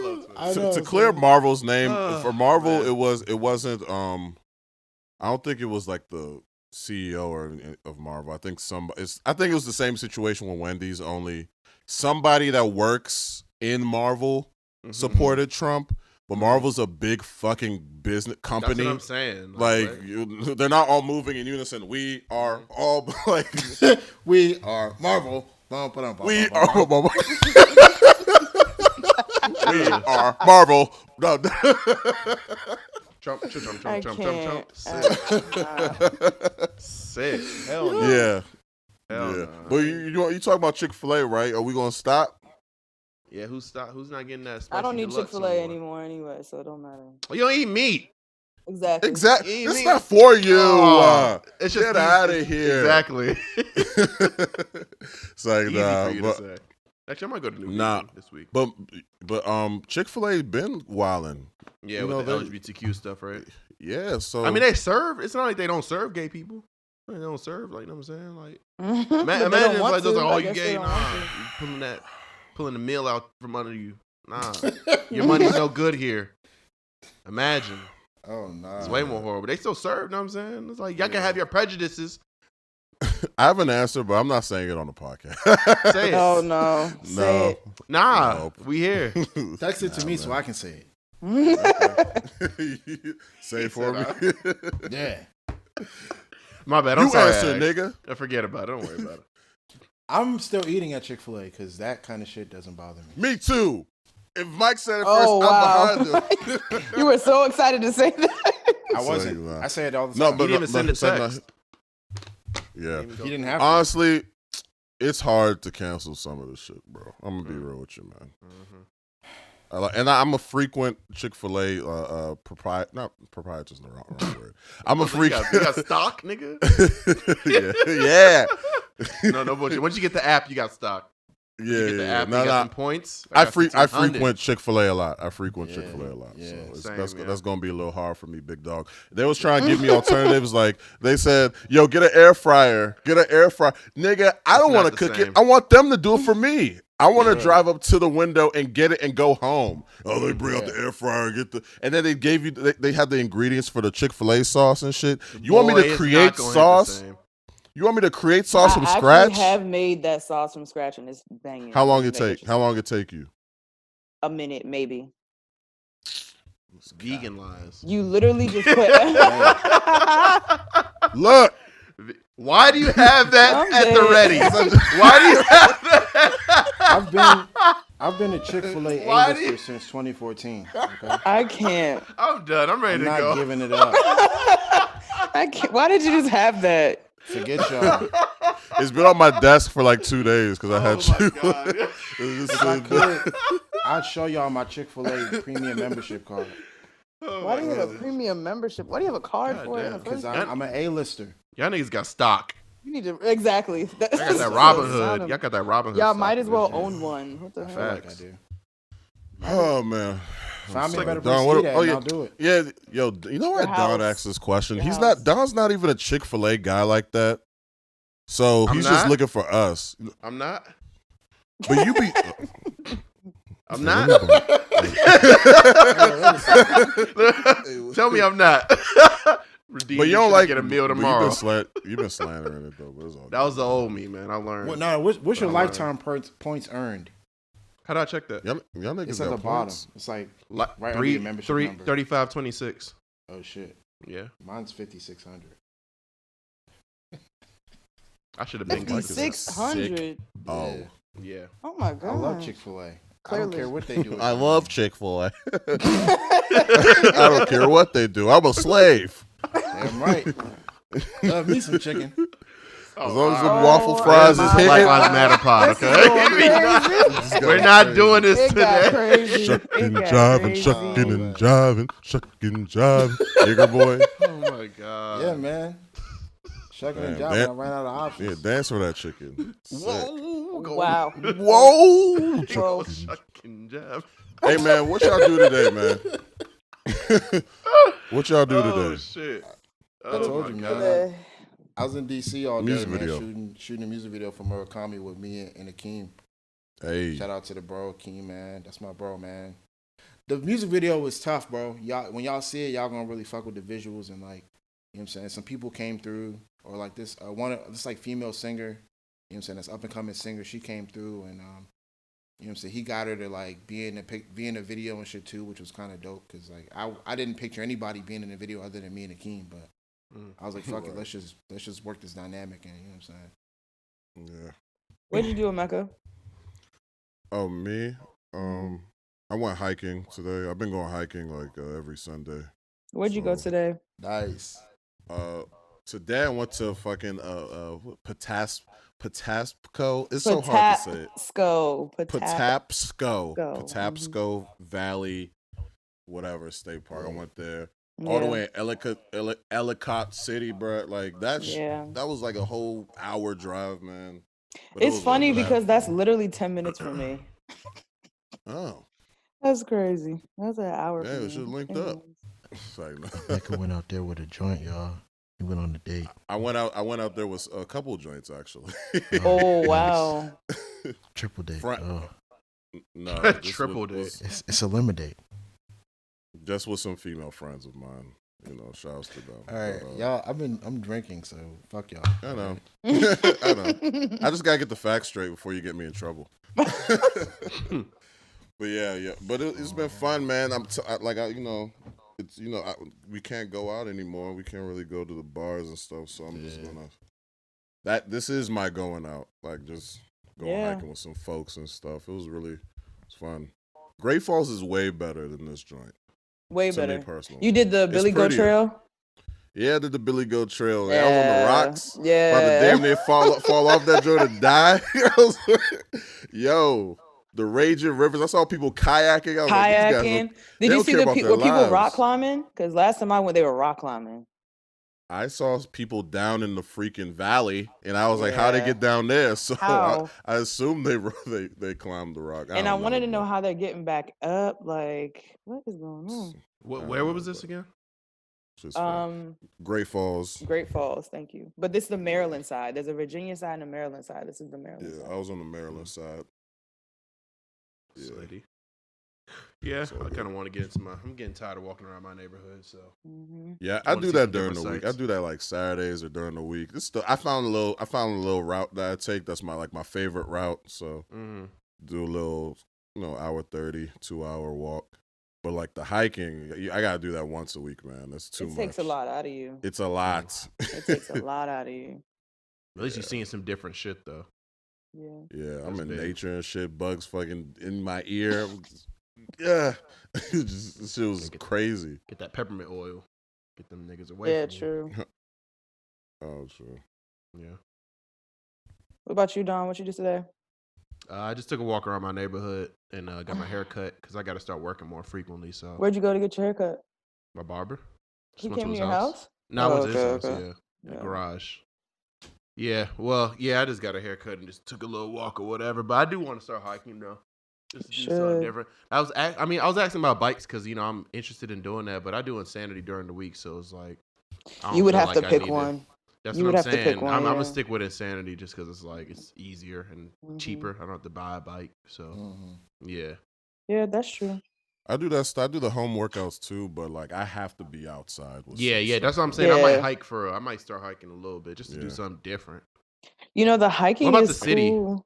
To clear Marvel's name for Marvel, it wasn't. I don't think it was like the CEO of Marvel. I think it was the same situation with Wendy's. Only somebody that works in Marvel supported Trump. But Marvel's a big fucking business company. That's what I'm saying. Like they're not all moving in unison. We are all like we are Marvel. We are Marvel. We are Marvel. No. Trump. I can't. Sick. Hell no. Yeah. Hell no. But you talking about Chick-fil-A, right? Are we gonna stop? Yeah, who's not getting that? I don't need deluxe Chick-fil-A anymore anyway, so it don't matter. Well, you don't eat meat. Exactly. It's not for you. It's just Get out of here. Exactly. It's like Easy for you to say. Actually, I might go to New York this week. But Chick-fil-A been wilding. Yeah, with the LGBTQ stuff, right? Yeah, so I mean, they serve. It's not like they don't serve gay people. They don't serve, like, you know what I'm saying? Like, imagine if like, those are all you gay. Nah, you pulling the meal out from under you. Nah, your money's no good here. Imagine. Oh no, it's way more horrible. They still serve. Know what I'm saying? It's like y'all can have your prejudices. I have an answer, but I'm not saying it on the podcast. Say it. Oh no. Say it. Nah, we here. Text it to me so I can say it. Say it for me. Yeah. My bad. You answer, nigga. I forget about it. Don't worry about it. I'm still eating at Chick-fil-A because that kind of shit doesn't bother me. Me too. If Mike said it first, I'm behind him. You were so excited to say that. I wasn't. I say it all the time. No, but he didn't even send it text. Yeah. He didn't have to. Honestly, it's hard to cancel some of this shit, bro. I'm gonna be real with you, man. And I'm a frequent Chick-fil-A proprietor. Not proprietor is the wrong word. I'm a freak. You got stock, nigga. Yeah. No bullshit. Once you get the app, you got stock. Yeah, you get the app, you got some points. I frequent Chick-fil-A a lot. Chick-fil-A a lot. Yeah, so that's gonna be a little hard for me, big dog. They was trying to give me alternatives. Like they said, "Yo, get an air fryer. Get an air fryer, nigga." I don't want to cook it. I want them to do it for me. I want to drive up to the window and get it and go home. Oh, they bring out the air fryer and and then they gave you. They had the ingredients for the Chick-fil-A sauce and shit. You want me to create sauce? You want me to create sauce from scratch? I have made that sauce from scratch and it's banging. How long it take? How long it take you? A minute, maybe. It's vegan lies. You literally just put. Look. Why do you have that at the ready? Why do you have that? I've been a Chick-fil-A A-lister since 2014. Okay? I can't. I'm done. I'm ready to go. I'm not giving it up. I can't. Why did you just have that? Forget y'all. It's been on my desk for like 2 days because I had you. If I could, I'd show y'all my Chick-fil-A premium membership card. Why do you have a premium membership? Why do you have a card for it? Because I'm an A-lister. Y'all niggas got stock. You need to exactly. Y'all got that Robin Hood. Y'all got that Robin Hood. Y'all might as well own one. What the hell? Like I do. Oh man. Find me a better Don, place to eat at and I'll do it. Yeah, yo, you know why Don asked this question? Don's not even a Chick-fil-A guy like that. So he's just looking for us. I'm not. But you be I'm not. Tell me I'm not. But you don't like get a meal tomorrow. You've been slandering it though. But it's all that was the old me, man. I learned. What's your lifetime points earned? How do I check that? Y'all niggas it's at the points. bottom. It's like right under your membership number. 3526. Oh shit. Yeah. Mine's 5,600. I should have been got to that. 5,600. Oh. Yeah. Oh my god. I love Chick-fil-A. I Clearly. don't care what they do. I love Chick-fil-A. I don't care what they do. I'm a slave. Damn right. Love me some chicken. As long as the waffle fries is my hitting. Black Lives Matter pod, okay? We're not doing this It got today. crazy. Shucking, It got jiving, crazy. shucking and jiving, shucking, jiving. Nigger boy. Oh my god. Yeah, man. Shucking and Man, jiving. I that- ran out of Yeah, options. dance for that chicken. Sick. Wow. Whoa. Whoa. Shucking jab. Hey, man, what y'all do today, man? What y'all do Oh today? shit. I told my you, God. man. I was in DC all day, Music man, video. shooting a music video for Murakami with me and Akeem. Hey. Shout out to the bro, Akeem, man. That's my bro, man. The music video was tough, bro. Y'all, when y'all see it, y'all gonna really fuck with the visuals and like, you know what I'm saying? Some people came through, or like this like female singer, you know what I'm saying? This up and coming singer, she came through and you know what I'm saying? He got her to like be in the video and shit too, which was kind of dope because like I didn't picture anybody being in the video other than me and Akeem, but I was like, fuck it, let's just work this dynamic and you know what I'm saying? Yeah. What'd you do in Mecca? Oh, me? I went hiking today. I've been going hiking like every Sunday. Where'd you go So- today? Nice. Today I went to fucking Patapsco. It's so hard to say it. Patapsco Valley, whatever state park. I went there all the way in Ellicott City, bro. Like that was like a whole hour drive, man. But it It's was funny like because that's fun. literally 10 minutes from me. Oh, That's crazy. That's an hour. yeah, from we me. should have linked up. It's like, no. Becca went out there with a joint, y'all. He went on a date. I went out there with a couple joints actually. Oh wow. Triple date. No, this Triple was- date. It's a limit date. Just with some female friends of mine. You know, shouts to them. All right, But, y'all. I'm drinking, so fuck y'all. I know. I know. I just gotta get the facts straight before you get me in trouble. But yeah. But it's been fun, man. We can't go out anymore. We can't really go to the bars and stuff. So I'm just gonna. This is my going out. Like just going hiking with some folks and stuff. It's fun. Great Falls is way better than this joint. Way to me better. personally. You did the Billy Goat prettier. Trail? Yeah, I did the Billy Goat Trail. I was on the rocks. Yeah. About to damn near fall off that joint and die. Yo, the raging rivers. I saw people kayaking. I was like, these guys Kayaking. they Did you don't see care the about their people lives. rock climbing? Because last time I went, they were rock climbing. I saw people down in the freaking valley, and I was like, "How'd they get down there?" So How? I assume they climbed the rock. And I don't wanted to know but how they're getting back up. Like, what is going on? Where was this again? it's just fun. Great Falls. Great Falls. Thank you. But this is the Maryland side. There's a Virginia side and a Maryland side. This is the Maryland Yeah, side. I was on the Maryland side. Yeah. Slutty. Yeah, So I good. kind of want to get into I'm getting tired of walking around my neighborhood, so. Yeah, I I wanna do see that some during the different week. sights. I do that like Saturdays or during the week. I found a little route that I take. That's my favorite route. So do a little, hour 30, 2-hour walk. But like the hiking, I gotta do that once a week, man. That's too much. It takes a lot out of you. It's a lot. It takes a lot out of you. At least you're seeing some different shit, though. Yeah. Yeah, I'm That's in big. nature and shit. Bugs fucking in my ear. Yeah, this shit was crazy. Get that peppermint oil. Get them niggas away Yeah, from you. true. Oh, true. Yeah. What about you, Don? What you did today? I just took a walk around my neighborhood and got my hair cut because I got to start working more frequently. So Where'd you go to get your haircut? my barber. He Just went came to his your house? No, I Oh, went to his okay, house. okay. Yeah, in the Yeah. garage. Yeah, well, I just got a haircut and just took a little walk or whatever. But I do want to start hiking though, just to do something Should. different. I was asking about bikes because I'm interested in doing that, but I do Insanity during the week, so it's like I don't You would feel have like to I pick need it. one. That's You what would I'm have to saying. pick one, I'm yeah. gonna stick with Insanity just because it's like it's easier and cheaper. I don't have to buy a bike, so yeah. Yeah, that's true. I do that. I do the home workouts too, but like I have to be outside. With Yeah, some that's what I'm stuff. saying. I might Yeah. hike I might start hiking a little bit just to do Yeah. something different. You know, the hiking What about is the city? cool.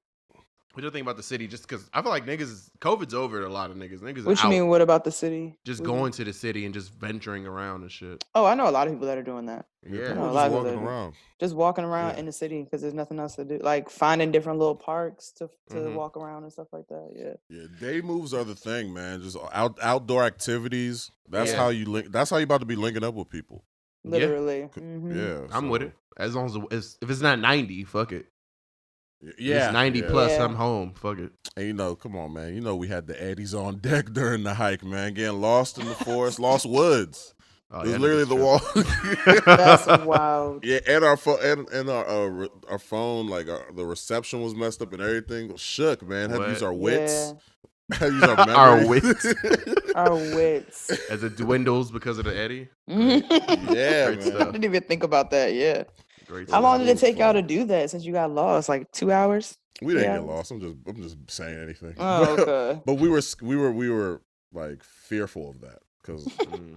What do you think about the city? Just because I feel like COVID's over. A lot of niggas. Niggas What are you out. mean? What about the city? Just What do you mean? going to the city and just venturing around and shit. Oh, I know a lot of people that are doing that. Yeah. I know We're a just lot of people walking that are doing- around. just walking around in the city because there's nothing else to do. Like finding different little parks to walk around and stuff like that. Yeah. Yeah, day moves are the thing, man. Just outdoor activities. That's Yeah. how you link. That's how you about to be linking up with people. Literally. Yeah, I'm with it. As long as if it's not 90, fuck it. Yeah, If it's 90 yeah. plus, Yeah. I'm home. Fuck it. And come on, man. We had the Eddies on deck during the hike, man. Getting lost in the forest, lost woods. Oh, It was yeah, literally niggas the tripping. wall. That's wild. Yeah, and our phone, and our phone, like the reception was messed up and everything. Shook, man. Had to use our wits. Yeah. Had to use our memory. Our wits. Our wits. As it dwindles because of the Eddie. Yeah, Great man. I stuff. didn't even think about that. Yeah. Great How stuff. long did It it was take y'all to fun. do that since you got lost? Like 2 hours? We didn't Yeah. get lost. I'm just saying anything. Oh, okay. But we were like fearful of that because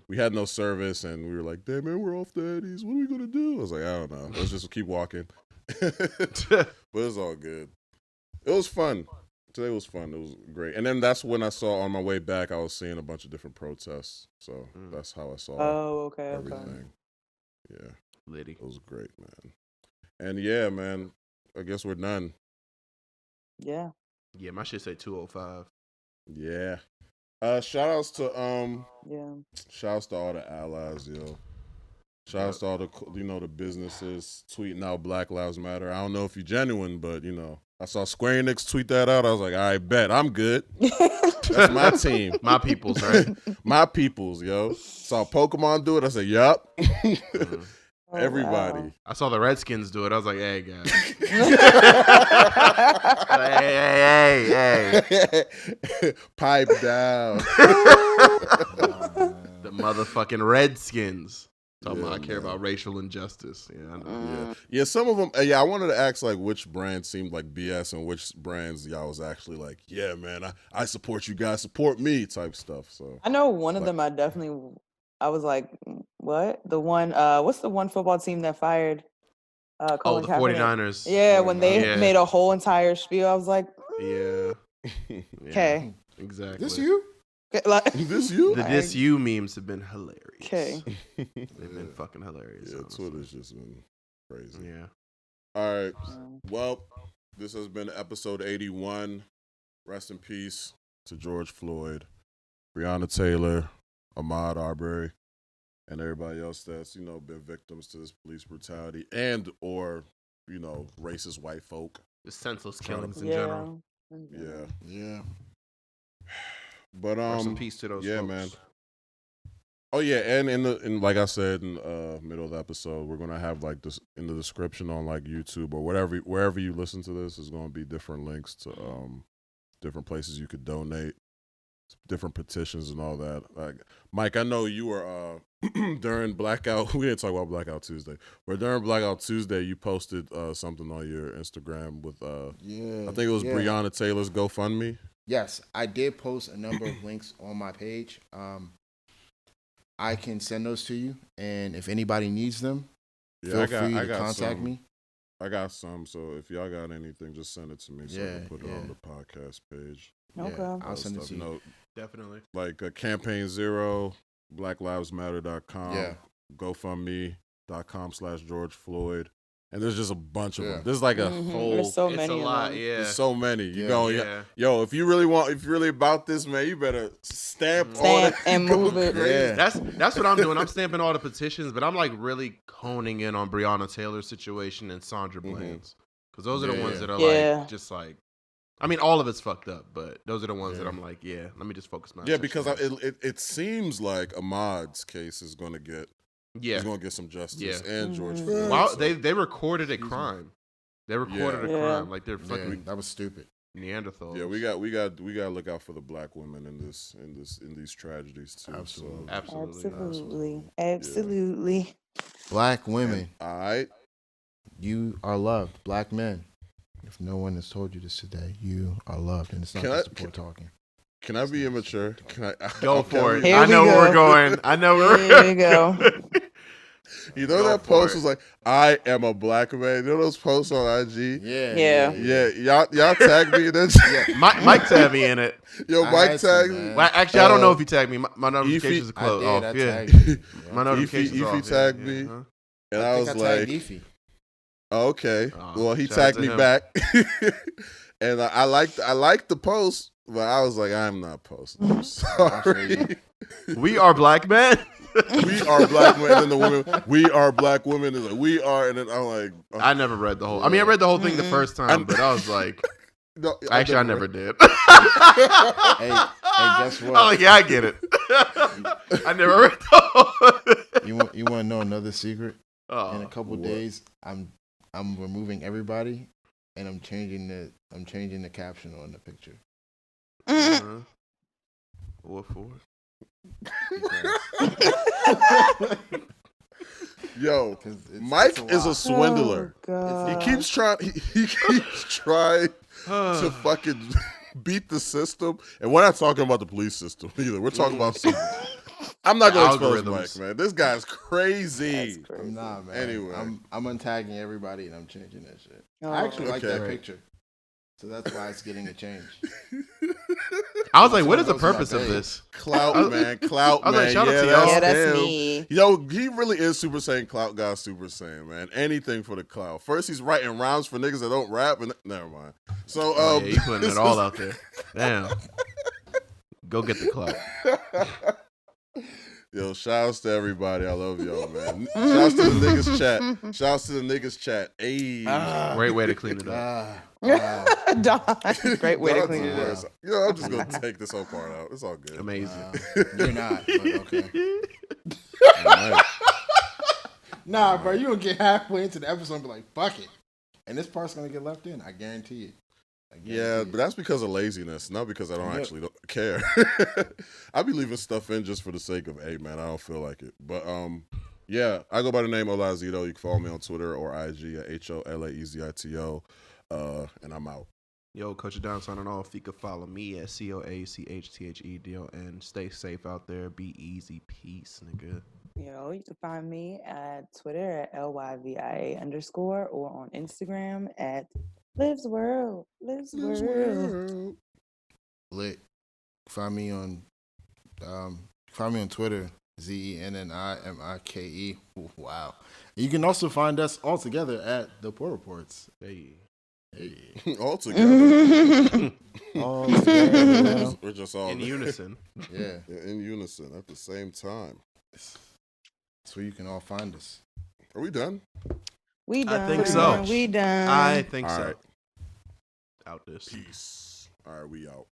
we had no service and we were like, damn man, we're off the Eddies. What are we gonna do? I was like, I don't know. Let's just keep walking. But it's all good. It was fun. Today was fun. It was great. And then that's when I saw on my way back, I was seeing a bunch of different protests. So that's how I saw Oh, okay. everything. Yeah, Liddy. it was great, man. And yeah, man, I guess we're done. Yeah. Yeah, my shit say 205. Yeah. Shout outs to Yeah. Shouts to all the allies, yo. Shouts to all the the businesses tweeting out Black Lives Matter. I don't know if you're genuine, but I saw Square Enix tweet that out. I was like, I bet I'm good. That's my team, My peoples, right? my peoples, yo. Saw Pokemon do it. I said, yup. Oh, Everybody. wow. I saw the Redskins do it. I was like, hey, guys. hey. Pipe down. The motherfucking Redskins. Talking Yeah, about I care man. about racial injustice. Yeah, I know. Yeah, some of them. Yeah, I wanted to ask like which brands seemed like BS and which brands y'all was actually like, yeah, man, I support you guys, support me type stuff. So I know one of them I was like, what? The one, what's the one football team that fired Colin the Kaepernick? 49ers. Yeah, when they Yeah. made a whole entire spiel, I was like, Yeah. okay. Exactly. This you? Like, this you? The This You memes have been hilarious. okay. They've been fucking hilarious. Yeah, honestly. Twitter's just been crazy. Yeah. All right. Well, this has been episode 81. Rest in peace to George Floyd, Breonna Taylor, Ahmaud Arbery, and everybody else that's, been victims to this police brutality and or, racist white folk. The senseless killings in Yeah. general. Yeah. Yeah. But Rest in peace to those yeah, folks. man. Oh yeah, and in like I said in middle of the episode, we're gonna have like this in the description on like YouTube or wherever you listen to this is gonna be different links to different places you could donate, different petitions and all that. Like Mike, I know you were during Blackout. We didn't talk about Blackout Tuesday, but during Blackout Tuesday, you posted something on your Instagram with Yeah. I think it was yeah. Breonna Taylor's GoFundMe. Yes, I did post a number of links on my page. I can send those to you, and if anybody needs them, feel free to contact me. I got some, so if y'all got anything, just send it to me so I can put it on the podcast page. Okay. Yeah, I'll send it to you. Definitely. Like Campaign Zero, BlackLivesMatter.com, Yeah. GoFundMe.com/George Floyd. And there's just a bunch of Yeah. them. There's like a whole. There's so It's many a of lot, them. yeah. There's so many. You Yeah. go, Yeah. yo, if you're really about this, man, you better stamp all Stamp that and go move it. crazy. Yeah. That's what I'm doing. I'm stamping all the petitions, but I'm like really honing in on Breonna Taylor's situation and Sandra Bland's. Because those are the Yeah, ones yeah. that are Yeah. like, just like, I mean, all of it's fucked up, but those are the ones that I'm like, yeah, let me just focus my Yeah, attention because on. it seems like Ahmad's case is going to get some justice, Yeah. and George Mhm. Floyd. Wow, so- they recorded a crime. They recorded a Yeah. crime. Like they're Yeah, fucking that was stupid. Neanderthals. Yeah, we got to look out for the black women in these tragedies too. Absolutely. So, Absolutely. Absolutely. Black women, all right. you are loved. Black men, if no one has told you this today, you are loved, and it's not Can I- just the poor talking. Can I be immature? Can I Go for it. Here I we know where go. we're going. I know where Here we go. You know that post was like, "I am a black man." You know those posts on IG? Yeah. Y'all tagged me in that shit. Yeah, Mike tagged me in it. Yo, Mike tagged me. Well, actually, I don't know if he tagged me. My notifications are closed. I Off. did. I Yeah, tagged you. my notifications Ify off. tagged me, and I was like, "Okay." Well, he tagged me back, and I liked the post, but I was like, "I'm not posting." I'm sorry. We are black men. We are black men, and the women. We are black women. Is like, we are, and then I'm like, oh. I never read the whole. I mean, I read the whole thing the first time, but I was like, no, actually, I never did. Hey, guess what? I'm like, yeah, I get it. I never read the whole. You want to know another secret? Oh, In a couple days, I'm removing everybody, and I'm changing the caption on the picture. What for? Yo, Mike is a swindler. Oh, He keeps trying. He keeps trying to fucking beat the system, and we're not talking about the police system either. We're talking about some. I'm not going to expose Mike, man. This guy's crazy. I'm not, man. Anyway, I'm untagging everybody and I'm changing that shit. Oh, I actually like that okay. picture, so that's why it's getting a change. I was like, what is the purpose of this? Clout man, Clout I was man. like, shout out to y'all. Yeah, that's him. me. Yo, he really is Super Saiyan Clout guy, Super Saiyan, man. Anything for the clout. First, he's writing rhymes for niggas that don't rap, and never mind. So, Yeah, you putting it all out there. Damn. Go get the clout. Yo, shouts to everybody. I love y'all, man. Shouts to the niggas chat. Shouts to the niggas chat. Hey. Great way to clean it up. Wow. Don, great way to clean it up. You know, I'm just going to take this whole part out. It's all good. Amazing. You're not, but okay. Right. Nah, bro, you gonna get halfway into the episode and be like, fuck it. And this part's gonna get left in. I guarantee it. Yeah, but that's because of laziness, not because I don't actually don't care. I be leaving stuff in just for the sake of, hey, man, I don't feel like it. But, yeah, I go by the name Olazito. You can follow me on Twitter or IG at HOLAEZITO, and I'm out. Yo, Coach Down signing off. You can follow me at COACHTHEDON. Stay safe out there. Be easy. Peace, nigga. Yo, you can find me at Twitter at LYVIA_ or on Instagram at Lives World. Lives World. Lit. Find me on Twitter, ZENNIMIKE. Wow. You can also find us all together at the Poor Reports. Hey. All together. All together. We're just all In unison. Yeah. in unison at the same time. That's where you can all find us. Are we done? We done. I think so. We done. I think All so. right. Out this. Peace. All right, we out.